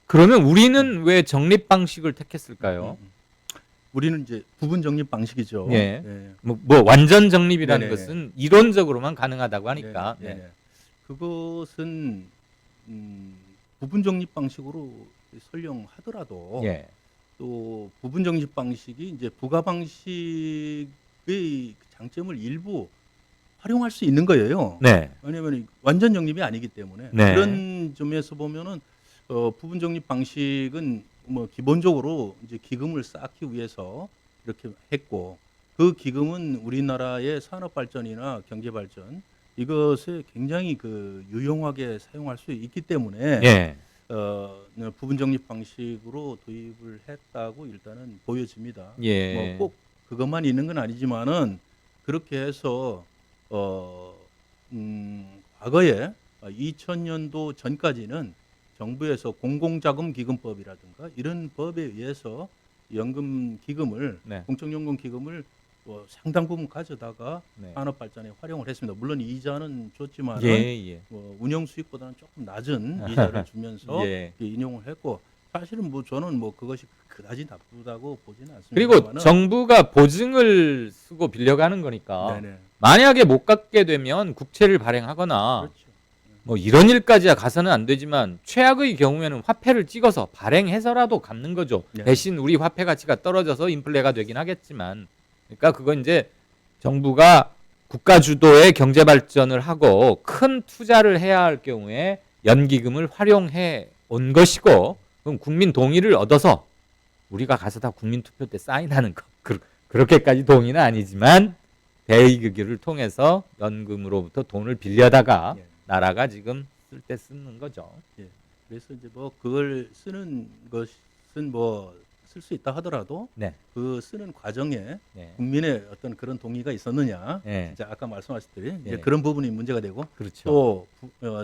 그러면 우리는 왜 적립 방식을 택했을까요? 우리는 이제 부분 적립 방식이죠. 예. 네. 뭐 완전 적립이라는 네네. 것은 이론적으로만 가능하다고 하니까. 네, 네. 네. 그것은 부분 적립 방식으로 설령하더라도 예. 또 부분 적립 방식이 이제 부가 방식의 장점을 일부 활용할 수 있는 거예요. 네. 왜냐하면 완전 적립이 아니기 때문에 네. 그런 점에서 보면은 부분 적립 방식은 뭐 기본적으로 이제 기금을 쌓기 위해서 이렇게 했고 그 기금은 우리나라의 산업 발전이나 경제 발전 이것에 굉장히 유용하게 사용할 수 있기 때문에 예. 부분 적립 방식으로 도입을 했다고 일단은 보여집니다. 예. 뭐 꼭 그것만 있는 건 아니지만은 그렇게 해서 과거에 2000년도 전까지는 정부에서 공공자금기금법이라든가 이런 법에 의해서 연금 기금을 네. 공적연금 기금을 상당 부분 가져다가 네. 산업 발전에 활용을 했습니다. 물론 이자는 줬지만 예. 운영 수익보다는 조금 낮은 이자를 주면서 예. 인용을 했고 사실은 저는 그것이 그다지 나쁘다고 보지는 않습니다. 그리고 정부가 보증을 쓰고 빌려가는 거니까 네네. 만약에 못 갚게 되면 국채를 발행하거나 그렇죠. 뭐 이런 일까지야 가서는 안 되지만 최악의 경우에는 화폐를 찍어서 발행해서라도 갚는 거죠. 네. 대신 우리 화폐 가치가 떨어져서 인플레가 되긴 하겠지만 그러니까 그건 이제 정부가 국가 주도의 경제 발전을 하고 큰 투자를 해야 할 경우에 연기금을 활용해 온 것이고 그럼 국민 동의를 얻어서 우리가 가서 다 국민 투표 때 사인하는 거 그렇게까지 동의는 아니지만 대의기구를 통해서 연금으로부터 돈을 빌려다가 예. 나라가 지금 쓸 때 쓰는 거죠. 그래서 이제 그걸 쓰는 것은 쓸 수 있다 하더라도 네. 그 쓰는 과정에 네. 국민의 어떤 그런 동의가 있었느냐 네. 이제 아까 말씀하셨듯이 네. 이제 그런 부분이 문제가 되고 그렇죠. 또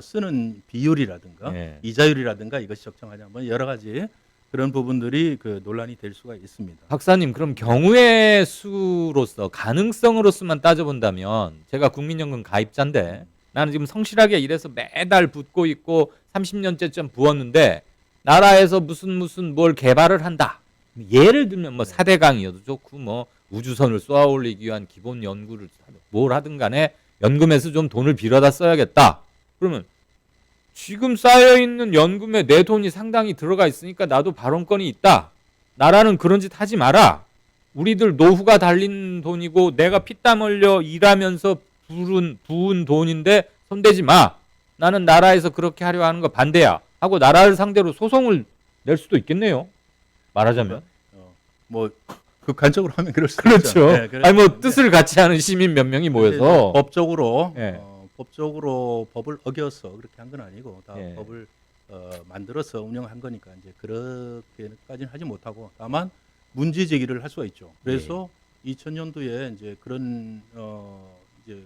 쓰는 비율이라든가 네. 이자율이라든가 이것이 적정하냐 여러 가지 그런 부분들이 논란이 될 수가 있습니다. 박사님 그럼 경우의 수로서 가능성으로서만 따져본다면 제가 국민연금 가입자인데 나는 지금 성실하게 일해서 매달 붓고 있고 30년째쯤 부었는데 나라에서 무슨 뭘 개발을 한다. 예를 들면 4대강이어도 좋고 우주선을 쏘아 올리기 위한 기본 연구를 뭘 하든 간에 연금에서 좀 돈을 빌려다 써야겠다. 그러면 지금 쌓여있는 연금에 내 돈이 상당히 들어가 있으니까 나도 발언권이 있다. 나라는 그런 짓 하지 마라. 우리들 노후가 달린 돈이고 내가 피땀 흘려 일하면서 부은 돈인데 손대지 마. 나는 나라에서 그렇게 하려 하는 거 반대야. 하고 나라를 상대로 소송을 낼 수도 있겠네요. 말하자면. 극단적으로 하면 그럴 수 그렇죠. 있죠. 네, 아니 뜻을 같이 하는 시민 몇 명이 모여서 법적으로 예. 법적으로 법을 어겨서 그렇게 한 건 아니고 다 예. 법을 만들어서 운영한 거니까 이제 그렇게까지는 하지 못하고 다만 문제 제기를 할 수가 있죠. 그래서 2000년도에 이제 그런 이제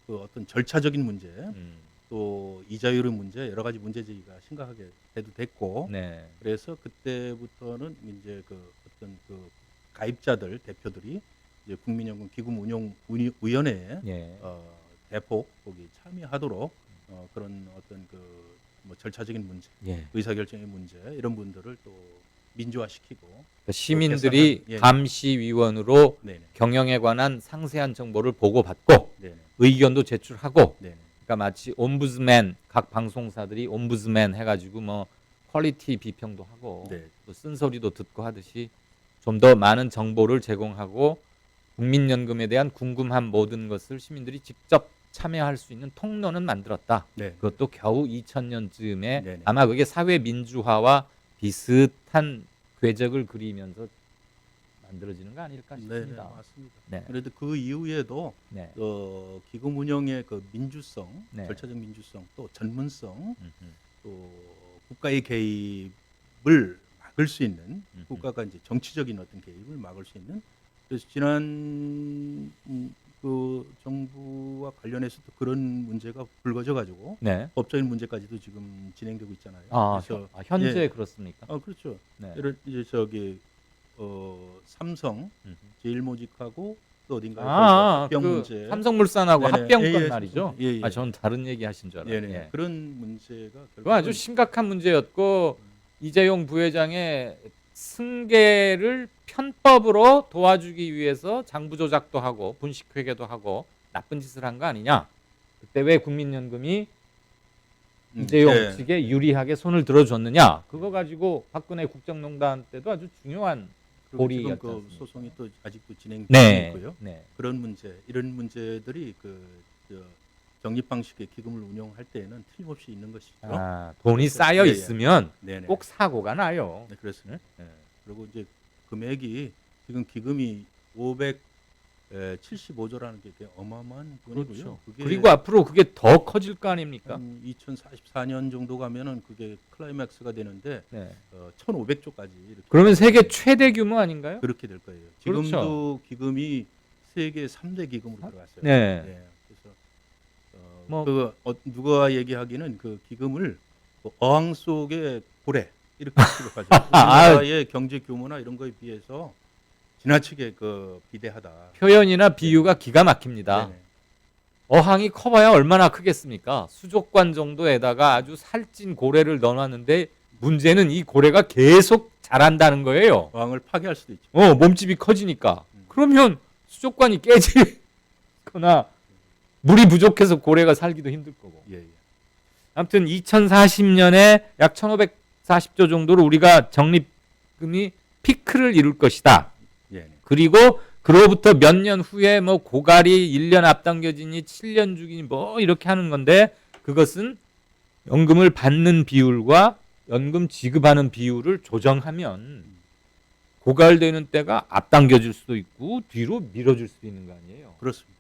어떤 절차적인 문제 또 이자율의 문제 여러 가지 문제 제기가 심각하게 됐고 네. 그래서 그때부터는 이제 어떤 가입자들 대표들이 이제 국민연금 기금 운용 위원회에 예. 대폭 거기 참여하도록 그런 어떤 절차적인 문제, 예. 의사결정의 문제 이런 분들을 또 민주화시키고 시민들이 예. 감시위원으로 네네. 경영에 관한 상세한 정보를 보고받고 네네. 의견도 제출하고 네네. 그러니까 마치 옴부즈맨 각 방송사들이 옴부즈맨 해가지고 뭐 퀄리티 비평도 하고 네. 또 쓴소리도 듣고 하듯이 좀 더 많은 정보를 제공하고 국민연금에 대한 궁금한 모든 것을 시민들이 직접 참여할 수 있는 통로는 만들었다. 네. 그것도 겨우 2000년쯤에 네네. 아마 그게 사회 민주화와 비슷한 궤적을 그리면서 만들어지는 거 아닐까 네네. 싶습니다. 맞습니다. 네. 그래도 그 이후에도 네. 기금 운영의 그 민주성, 네. 절차적 민주성, 또 전문성, 음흠. 또 국가의 개입을 막을 수 있는 음흠. 국가가 이제 정치적인 어떤 개입을 막을 수 있는 그래서 지난 그 정부와 관련해서도 그런 문제가 불거져 가지고 네. 법적인 문제까지도 지금 진행되고 있잖아요. 아, 그래서 현재 예. 그렇습니까? 그렇죠. 네. 예를 이제 저기 삼성 음흠. 제일모직하고 또 어딘가에 합병 그 문제. 삼성물산하고 네네. 합병권 예, 예, 말이죠. 예, 예. 전 다른 얘기 하신 줄 알아요. 네네. 예. 그런 문제가 그거 아주 심각한 문제였고 이재용 부회장의 승계를 편법으로 도와주기 위해서 장부 조작도 하고 분식회계도 하고 나쁜 짓을 한 거 아니냐. 그때 왜 국민연금이 이재용 예. 측에 유리하게 손을 들어줬느냐. 그거 가지고 박근혜 국정농단 때도 아주 중요한 그리고 고리였지 지금 그 않습니까? 소송이 또 아직도 진행 네. 중이고요. 네. 그런 문제, 이런 문제들이 적립 방식의 기금을 운영할 때에는 틀림없이 있는 것이죠. 돈이 그래서- 쌓여 예, 예. 있으면 네네. 꼭 사고가 나요. 네, 그렇습니다. 네. 그리고 이제 금액이 지금 기금이 575조라는 게 되게 어마어마한 돈이고요. 그렇죠. 그게 그리고 앞으로 그게 더 커질 거 아닙니까? 한 2044년 정도 가면은 그게 클라이맥스가 되는데 네. 1,500조까지 이렇게 그러면 세계 최대 규모 아닌가요? 그렇게 될 거예요. 그렇죠. 지금도 기금이 세계 3대 기금으로 들어갔어요. 네. 그래서 뭐- 누가 얘기하기는 그 기금을 어항 속의 고래 이렇게 취급하죠. 아. 우리나라의 경제 규모나 이런 거에 비해서 지나치게 비대하다. 표현이나 비유가 기가 막힙니다. 네네. 어항이 커봐야 얼마나 크겠습니까? 수족관 정도에다가 아주 살찐 고래를 넣어놨는데 문제는 이 고래가 계속 자란다는 거예요. 어항을 파괴할 수도 있죠. 몸집이 커지니까. 그러면 수족관이 깨지거나 물이 부족해서 고래가 살기도 힘들 거고. 예, 예. 아무튼 2040년에 약 1,540조 정도로 우리가 적립금이 피크를 이룰 것이다. 예. 그리고 그로부터 몇 년 후에 뭐 고갈이 1년 앞당겨지니 7년 주기니 뭐 이렇게 하는 건데 그것은 연금을 받는 비율과 연금 지급하는 비율을 조정하면 고갈되는 때가 앞당겨질 수도 있고 뒤로 밀어줄 수도 있는 거 아니에요. 그렇습니다.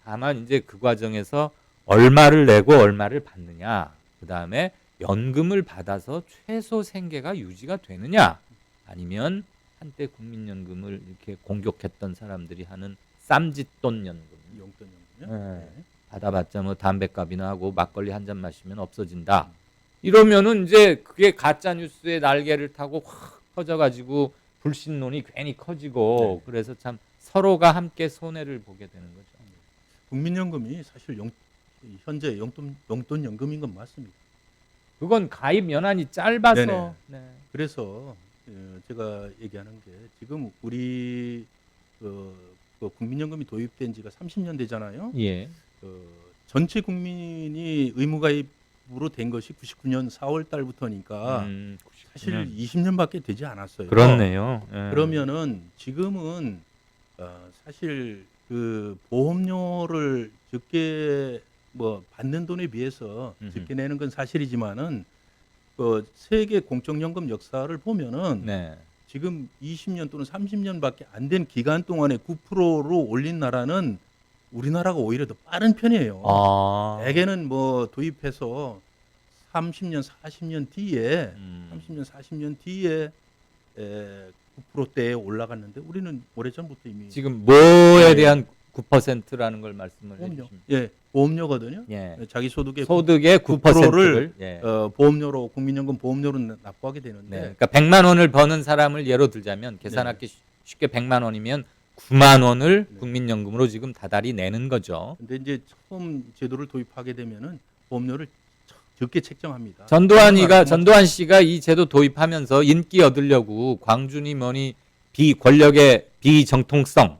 다만 이제 그 과정에서 얼마를 내고 얼마를 받느냐, 그 다음에 연금을 받아서 최소 생계가 유지가 되느냐, 아니면 한때 국민연금을 이렇게 공격했던 사람들이 하는 쌈짓돈 연금, 용돈 연금요. 네. 받아봤자 뭐 담배값이나 하고 막걸리 한 잔 마시면 없어진다. 이러면은 이제 그게 가짜 뉴스의 날개를 타고 확 퍼져가지고 불신론이 괜히 커지고 그래서 참 서로가 함께 손해를 보게 되는 거죠. 국민연금이 사실 현재 용돈 연금인 건 맞습니다. 그건 가입 연한이 짧아서. 네네. 네. 그래서 제가 얘기하는 게 지금 우리 국민연금이 도입된 지가 30년 되잖아요. 예. 전체 국민이 의무가입으로 된 것이 99년 4월 달부터니까 사실 20년밖에 되지 않았어요. 그렇네요. 예. 그러면은 지금은 사실 보험료를 적게 받는 돈에 비해서 적게 내는 건 사실이지만은 세계 공적연금 역사를 보면은 네. 지금 20년 또는 30년밖에 안 된 기간 동안에 9%로 올린 나라는 우리나라가 오히려 더 빠른 편이에요. 대개는 도입해서 30년, 40년 뒤에 30년, 40년 뒤에 9%대에 올라갔는데 우리는 오래전부터 이미 지금 뭐에 대한 9%라는 걸 말씀을 보험료. 해주시면. 예, 보험료거든요. 예. 자기 소득의 소득의 9%를 예. 보험료로 국민연금 보험료로 납부하게 되는데 네. 그러니까 100만 원을 버는 사람을 예로 들자면 계산하기 쉽게 100만 원이면 9만 원을 국민연금으로 지금 다달이 내는 거죠. 근데 이제 처음 제도를 도입하게 되면은 보험료를 적게 책정합니다. 전두환 씨가 이 제도 도입하면서 인기 얻으려고 광주니 뭐니 권력의 비정통성,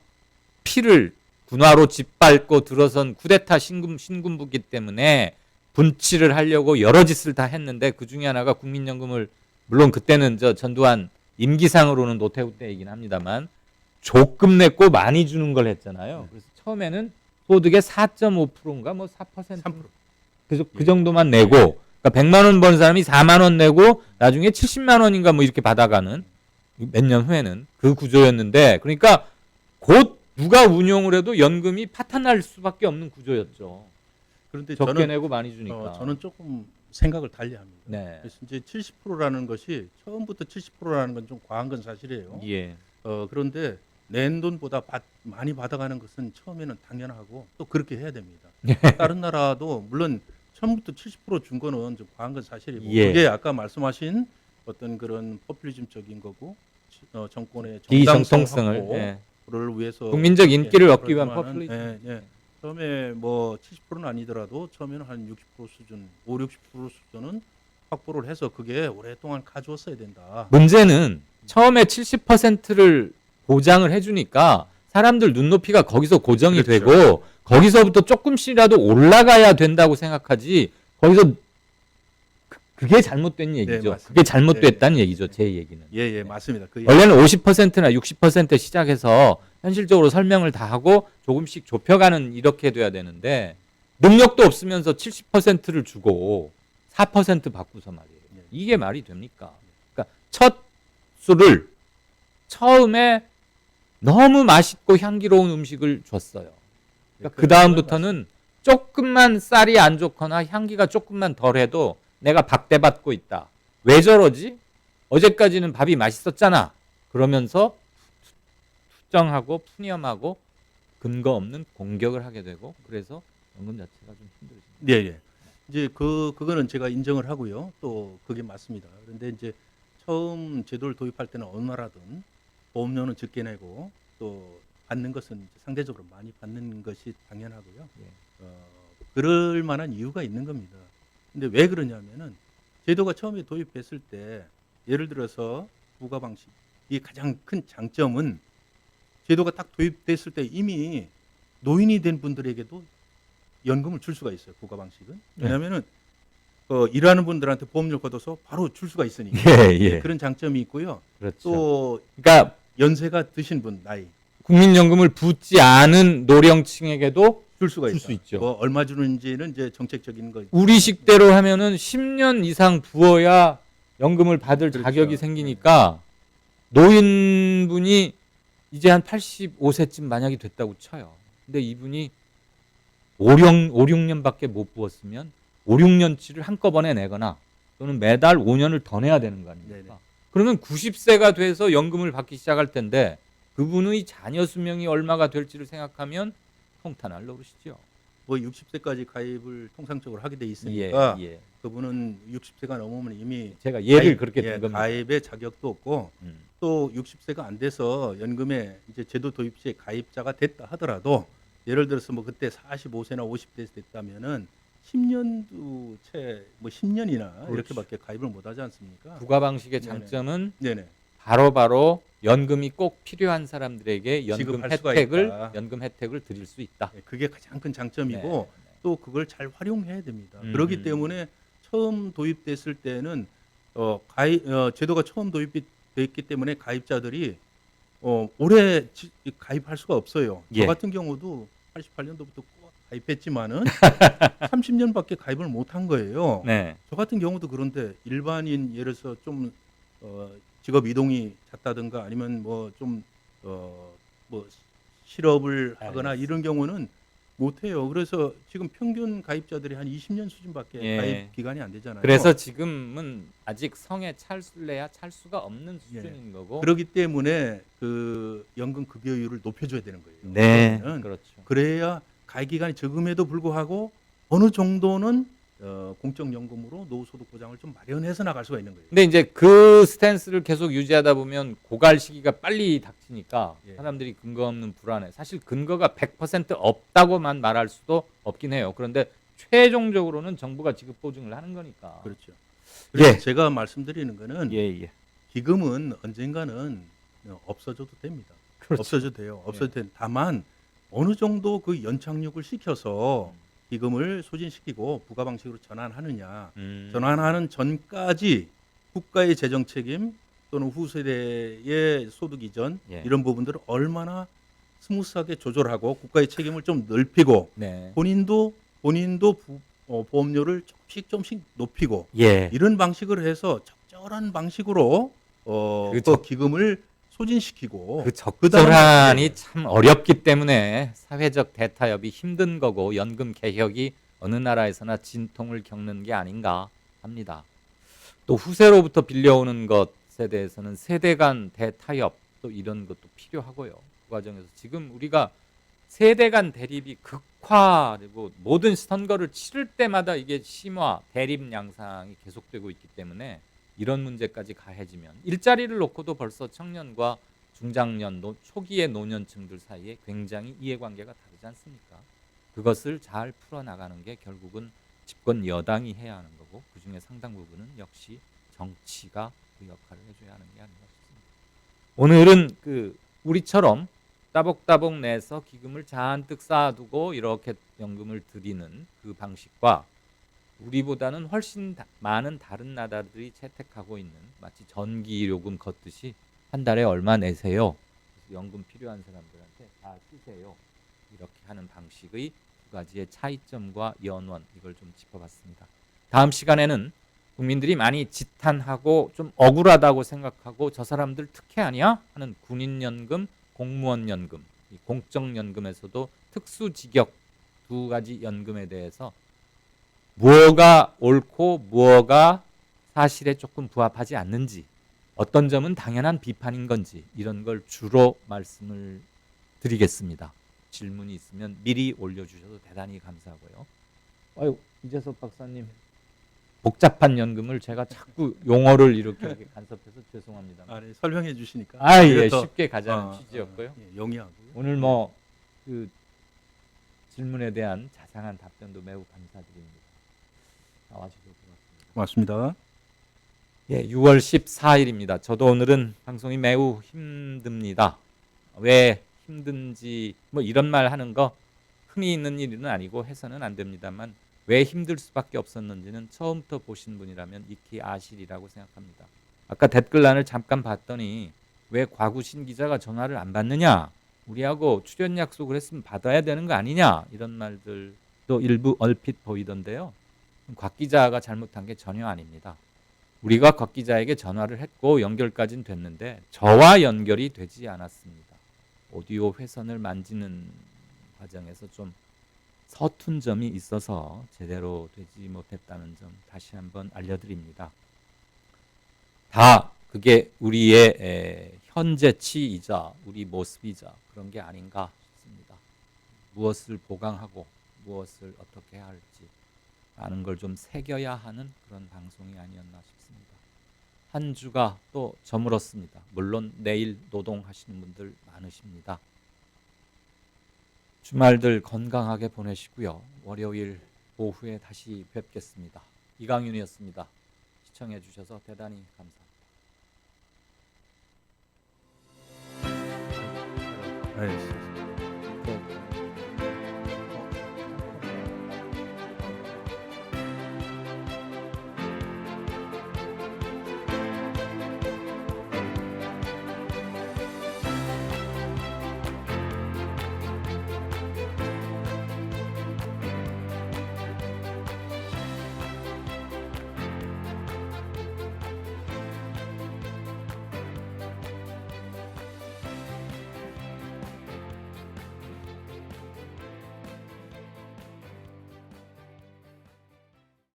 피를 군화로 짓밟고 들어선 쿠데타 신군부기 때문에 분치를 하려고 여러 짓을 다 했는데 그 중에 하나가 국민연금을, 물론 그때는 전두환 임기상으로는 노태우 때이긴 합니다만 조금 냈고 많이 주는 걸 했잖아요. 그래서 처음에는 소득의 4.5%인가 뭐 4%, 3%. 그래서 그 정도만 내고, 그러니까 100만 원 번 사람이 4만 원 내고 나중에 70만 원인가 뭐 이렇게 받아가는, 몇 년 후에는 그 구조였는데, 그러니까 곧 누가 운용을 해도 연금이 파탄날 수밖에 없는 구조였죠. 그런데 적게 저는 내고 많이 주니까. 저는 조금 생각을 달리합니다. 네. 그래서 이제 70%라는 것이 처음부터 70%라는 건 좀 과한 건 사실이에요. 예. 그런데 낸 돈보다 많이 받아가는 것은 처음에는 당연하고 또 그렇게 해야 됩니다. 다른 나라도 물론 처음부터 70%준 거는 좀 과한 건 사실이고, 예. 그게 아까 말씀하신 어떤 그런 포퓰리즘적인 거고, 정권의 비정통성을, 정당성을 위해서 국민적 인기를 얻기 위한 그렇지만은, 포퓰리즘. 예. 처음에 뭐 70%는 아니더라도 처음에는 한 60% 수준, 60% 수준은 확보를 해서 그게 오랫동안 가져왔어야 된다. 문제는 처음에 70%를 보장을 해주니까 사람들 눈높이가 거기서 고정이 그렇죠. 되고 거기서부터 조금씩이라도 올라가야 된다고 생각하지, 거기서 그게 잘못된 얘기죠. 맞습니다. 그게 잘못됐다는 얘기죠. 제 얘기는. 예, 맞습니다. 그 원래는 50%나 60% 시작해서 현실적으로 설명을 다 하고 조금씩 좁혀가는, 이렇게 돼야 되는데 능력도 없으면서 70%를 주고 4% 받고서 말이에요. 이게 말이 됩니까? 그러니까 첫 술을 처음에 너무 맛있고 향기로운 음식을 줬어요. 그러니까 그 다음부터는 조금만 쌀이 안 좋거나 향기가 조금만 덜해도 내가 박대받고 있다. 왜 저러지? 어제까지는 밥이 맛있었잖아. 그러면서 투정하고 푸념하고 근거 없는 공격을 하게 되고, 그래서 연금 자체가 좀 힘들어집니다. 예. 이제 그거는 제가 인정을 하고요. 또 그게 맞습니다. 그런데 이제 처음 제도를 도입할 때는 어느 나라든 보험료는 적게 내고 또 받는 것은 이제 상대적으로 많이 받는 것이 당연하고요. 그럴 만한 이유가 있는 겁니다. 근데 왜 그러냐면은 제도가 처음에 도입했을 때 예를 들어서 부가 방식, 이 가장 큰 장점은 제도가 딱 도입됐을 때 이미 노인이 된 분들에게도 연금을 줄 수가 있어요. 부가 방식은. 왜냐면은 일하는 분들한테 보험료를 걷어서 바로 줄 수가 있으니까. 예. 그런 장점이 있고요. 그렇죠. 또 그러니까 연세가 드신 분, 나이 국민연금을 붓지 않은 노령층에게도 줄 수가 줄 수 있죠. 뭐 얼마 주는지는 이제 정책적인 거. 우리식대로 하면은 10년 이상 부어야 연금을 받을 그렇죠. 자격이 생기니까 노인분이 이제 한 85세쯤 만약에 됐다고 쳐요. 근데 이분이 5, 6년밖에 못 부었으면 5, 6년치를 한꺼번에 내거나 또는 매달 5년을 더 내야 되는 거 아닙니까? 네네. 그러면 90세가 돼서 연금을 받기 시작할 텐데 그분의 자녀 수명이 얼마가 될지를 생각하면 통탄할 노릇이죠. 뭐 60세까지 가입을 통상적으로 하게 돼 있으니까 예. 그분은 60세가 넘으면 이미 제가 예를 그렇게 든 겁니다. 가입의 자격도 없고 또 60세가 안 돼서 연금에 이제 제도 도입 시에 가입자가 됐다 하더라도 예를 들어서 뭐 그때 45세나 50대 됐다면은 10년도 채 뭐 10년이나 그렇죠. 이렇게밖에 가입을 못 하지 않습니까? 부가 방식의 네네. 장점은 네네. 바로바로 연금이 꼭 필요한 사람들에게 지급할 수가 있다. 연금 혜택을 드릴 수 있다. 네, 그게 가장 큰 장점이고 네. 또 그걸 잘 활용해야 됩니다. 그렇기 때문에 처음 도입됐을 때는 제도가 처음 도입됐기 때문에 가입자들이 오래 가입할 수가 없어요. 예. 저 같은 경우도 88년도부터 꼭 가입했지만은 30년밖에 가입을 못 한 거예요. 네. 저 같은 경우도 그런데 일반인 예를 들어서 좀 직업 이동이 잦다든가 아니면 뭐 좀 뭐 실업을 하거나 이런 경우는 못 해요. 그래서 지금 평균 가입자들이 한 20년 수준밖에 예. 가입 기간이 안 되잖아요. 그래서 지금은 아직 성에 찰래야 찰 수가 없는 수준인 거고. 그렇기 때문에 그 연금 급여율을 높여줘야 되는 거예요. 네. 그러면은 그렇죠. 그래야 가입 기간이 적음에도 불구하고 어느 정도는 공적연금으로 노후소득 보장을 좀 마련해서 나갈 수가 있는 거예요. 근데 이제 그 스탠스를 계속 유지하다 보면 고갈 시기가 빨리 닥치니까 예. 사람들이 근거 없는 불안해. 사실 근거가 100% 없다고만 말할 수도 없긴 해요. 그런데 최종적으로는 정부가 지급 보증을 하는 거니까. 그렇죠. 그래서 예. 제가 말씀드리는 거는 예. 기금은 언젠가는 없어져도 됩니다. 그렇죠. 없어져도 돼요. 없어져도 돼요. 다만 어느 정도 그 연착륙을 시켜서 기금을 소진시키고 부가 방식으로 전환하느냐. 전환하는 전까지 국가의 재정 책임 또는 후세대의 소득 이전 예. 이런 부분들을 얼마나 스무스하게 조절하고 국가의 책임을 좀 넓히고 네. 본인도 보험료를 조금씩 높이고 예. 이런 방식을 해서 적절한 방식으로 그 그 기금을 소진시키고 그 그다음에 적절한이 예. 참 어렵기 때문에 사회적 대타협이 힘든 거고 연금 개혁이 어느 나라에서나 진통을 겪는 게 아닌가 합니다. 또 후세로부터 빌려오는 것에 대해서는 세대 간 대타협 또 이런 것도 필요하고요. 그 과정에서 지금 우리가 세대 간 대립이 극화되고 모든 선거를 치를 때마다 이게 심화, 대립 양상이 계속되고 있기 때문에 이런 문제까지 가해지면 일자리를 놓고도 벌써 청년과 중장년, 초기의 노년층들 사이에 굉장히 이해관계가 다르지 않습니까? 그것을 잘 풀어나가는 게 결국은 집권 여당이 해야 하는 거고 그중에 상당 부분은 역시 정치가 그 역할을 해줘야 하는 게 아닌가 싶습니다. 오늘은 그 우리처럼 따복따복 내서 기금을 잔뜩 쌓아두고 이렇게 연금을 드리는 그 방식과 우리보다는 훨씬 많은 다른 나라들이 채택하고 있는 마치 전기요금 걷듯이 한 달에 얼마 내세요. 그래서 연금 필요한 사람들한테 다 쓰세요. 이렇게 하는 방식의 두 가지의 차이점과 연원 이걸 좀 짚어봤습니다. 다음 시간에는 국민들이 많이 지탄하고 좀 억울하다고 생각하고 저 사람들 특혜 아니야? 하는 군인연금, 공무원연금, 공적연금에서도 특수직역 두 가지 연금에 대해서 무엇가 옳고 무엇가 사실에 조금 부합하지 않는지 어떤 점은 당연한 비판인 건지 이런 걸 주로 말씀을 드리겠습니다. 질문이 있으면 미리 올려주셔도 대단히 감사하고요. 아유 이재석 박사님 복잡한 연금을 제가 자꾸 용어를 이렇게 간섭해서 죄송합니다. 네, 설명해 주시니까 예, 쉽게 가자는 취지였고요. 예, 용이하고요. 오늘 뭐 그 질문에 대한 자상한 답변도 매우 감사드립니다. 나와주셔서 고맙습니다. 고맙습니다. 예, 6월 14일입니다. 저도 오늘은 방송이 매우 힘듭니다. 왜 힘든지 뭐 이런 말 하는 거 흔히 있는 일은 아니고 해서는 안 됩니다만 왜 힘들 수밖에 없었는지는 처음부터 보신 분이라면 익히 아시리라고 생각합니다. 아까 댓글란을 잠깐 봤더니 왜 과구신 기자가 전화를 안 받느냐? 우리하고 출연 약속을 했으면 받아야 되는 거 아니냐? 이런 말들도 일부 얼핏 보이던데요. 곽 기자가 잘못한 게 전혀 아닙니다. 우리가 곽 기자에게 전화를 했고 연결까지는 됐는데 저와 연결이 되지 않았습니다. 오디오 회선을 만지는 과정에서 좀 서툰 점이 있어서 제대로 되지 못했다는 점 다시 한번 알려드립니다. 다 그게 우리의 현재치이자 우리 모습이자 그런 게 아닌가 싶습니다. 무엇을 보강하고 무엇을 어떻게 해야 할지 아는 걸 좀 새겨야 하는 그런 방송이 아니었나 싶습니다. 한 주가 또 저물었습니다. 물론 내일 노동하시는 분들 많으십니다. 주말들 건강하게 보내시고요. 월요일 오후에 다시 뵙겠습니다. 이강윤이었습니다. 시청해 주셔서 대단히 감사합니다. 알겠습니다.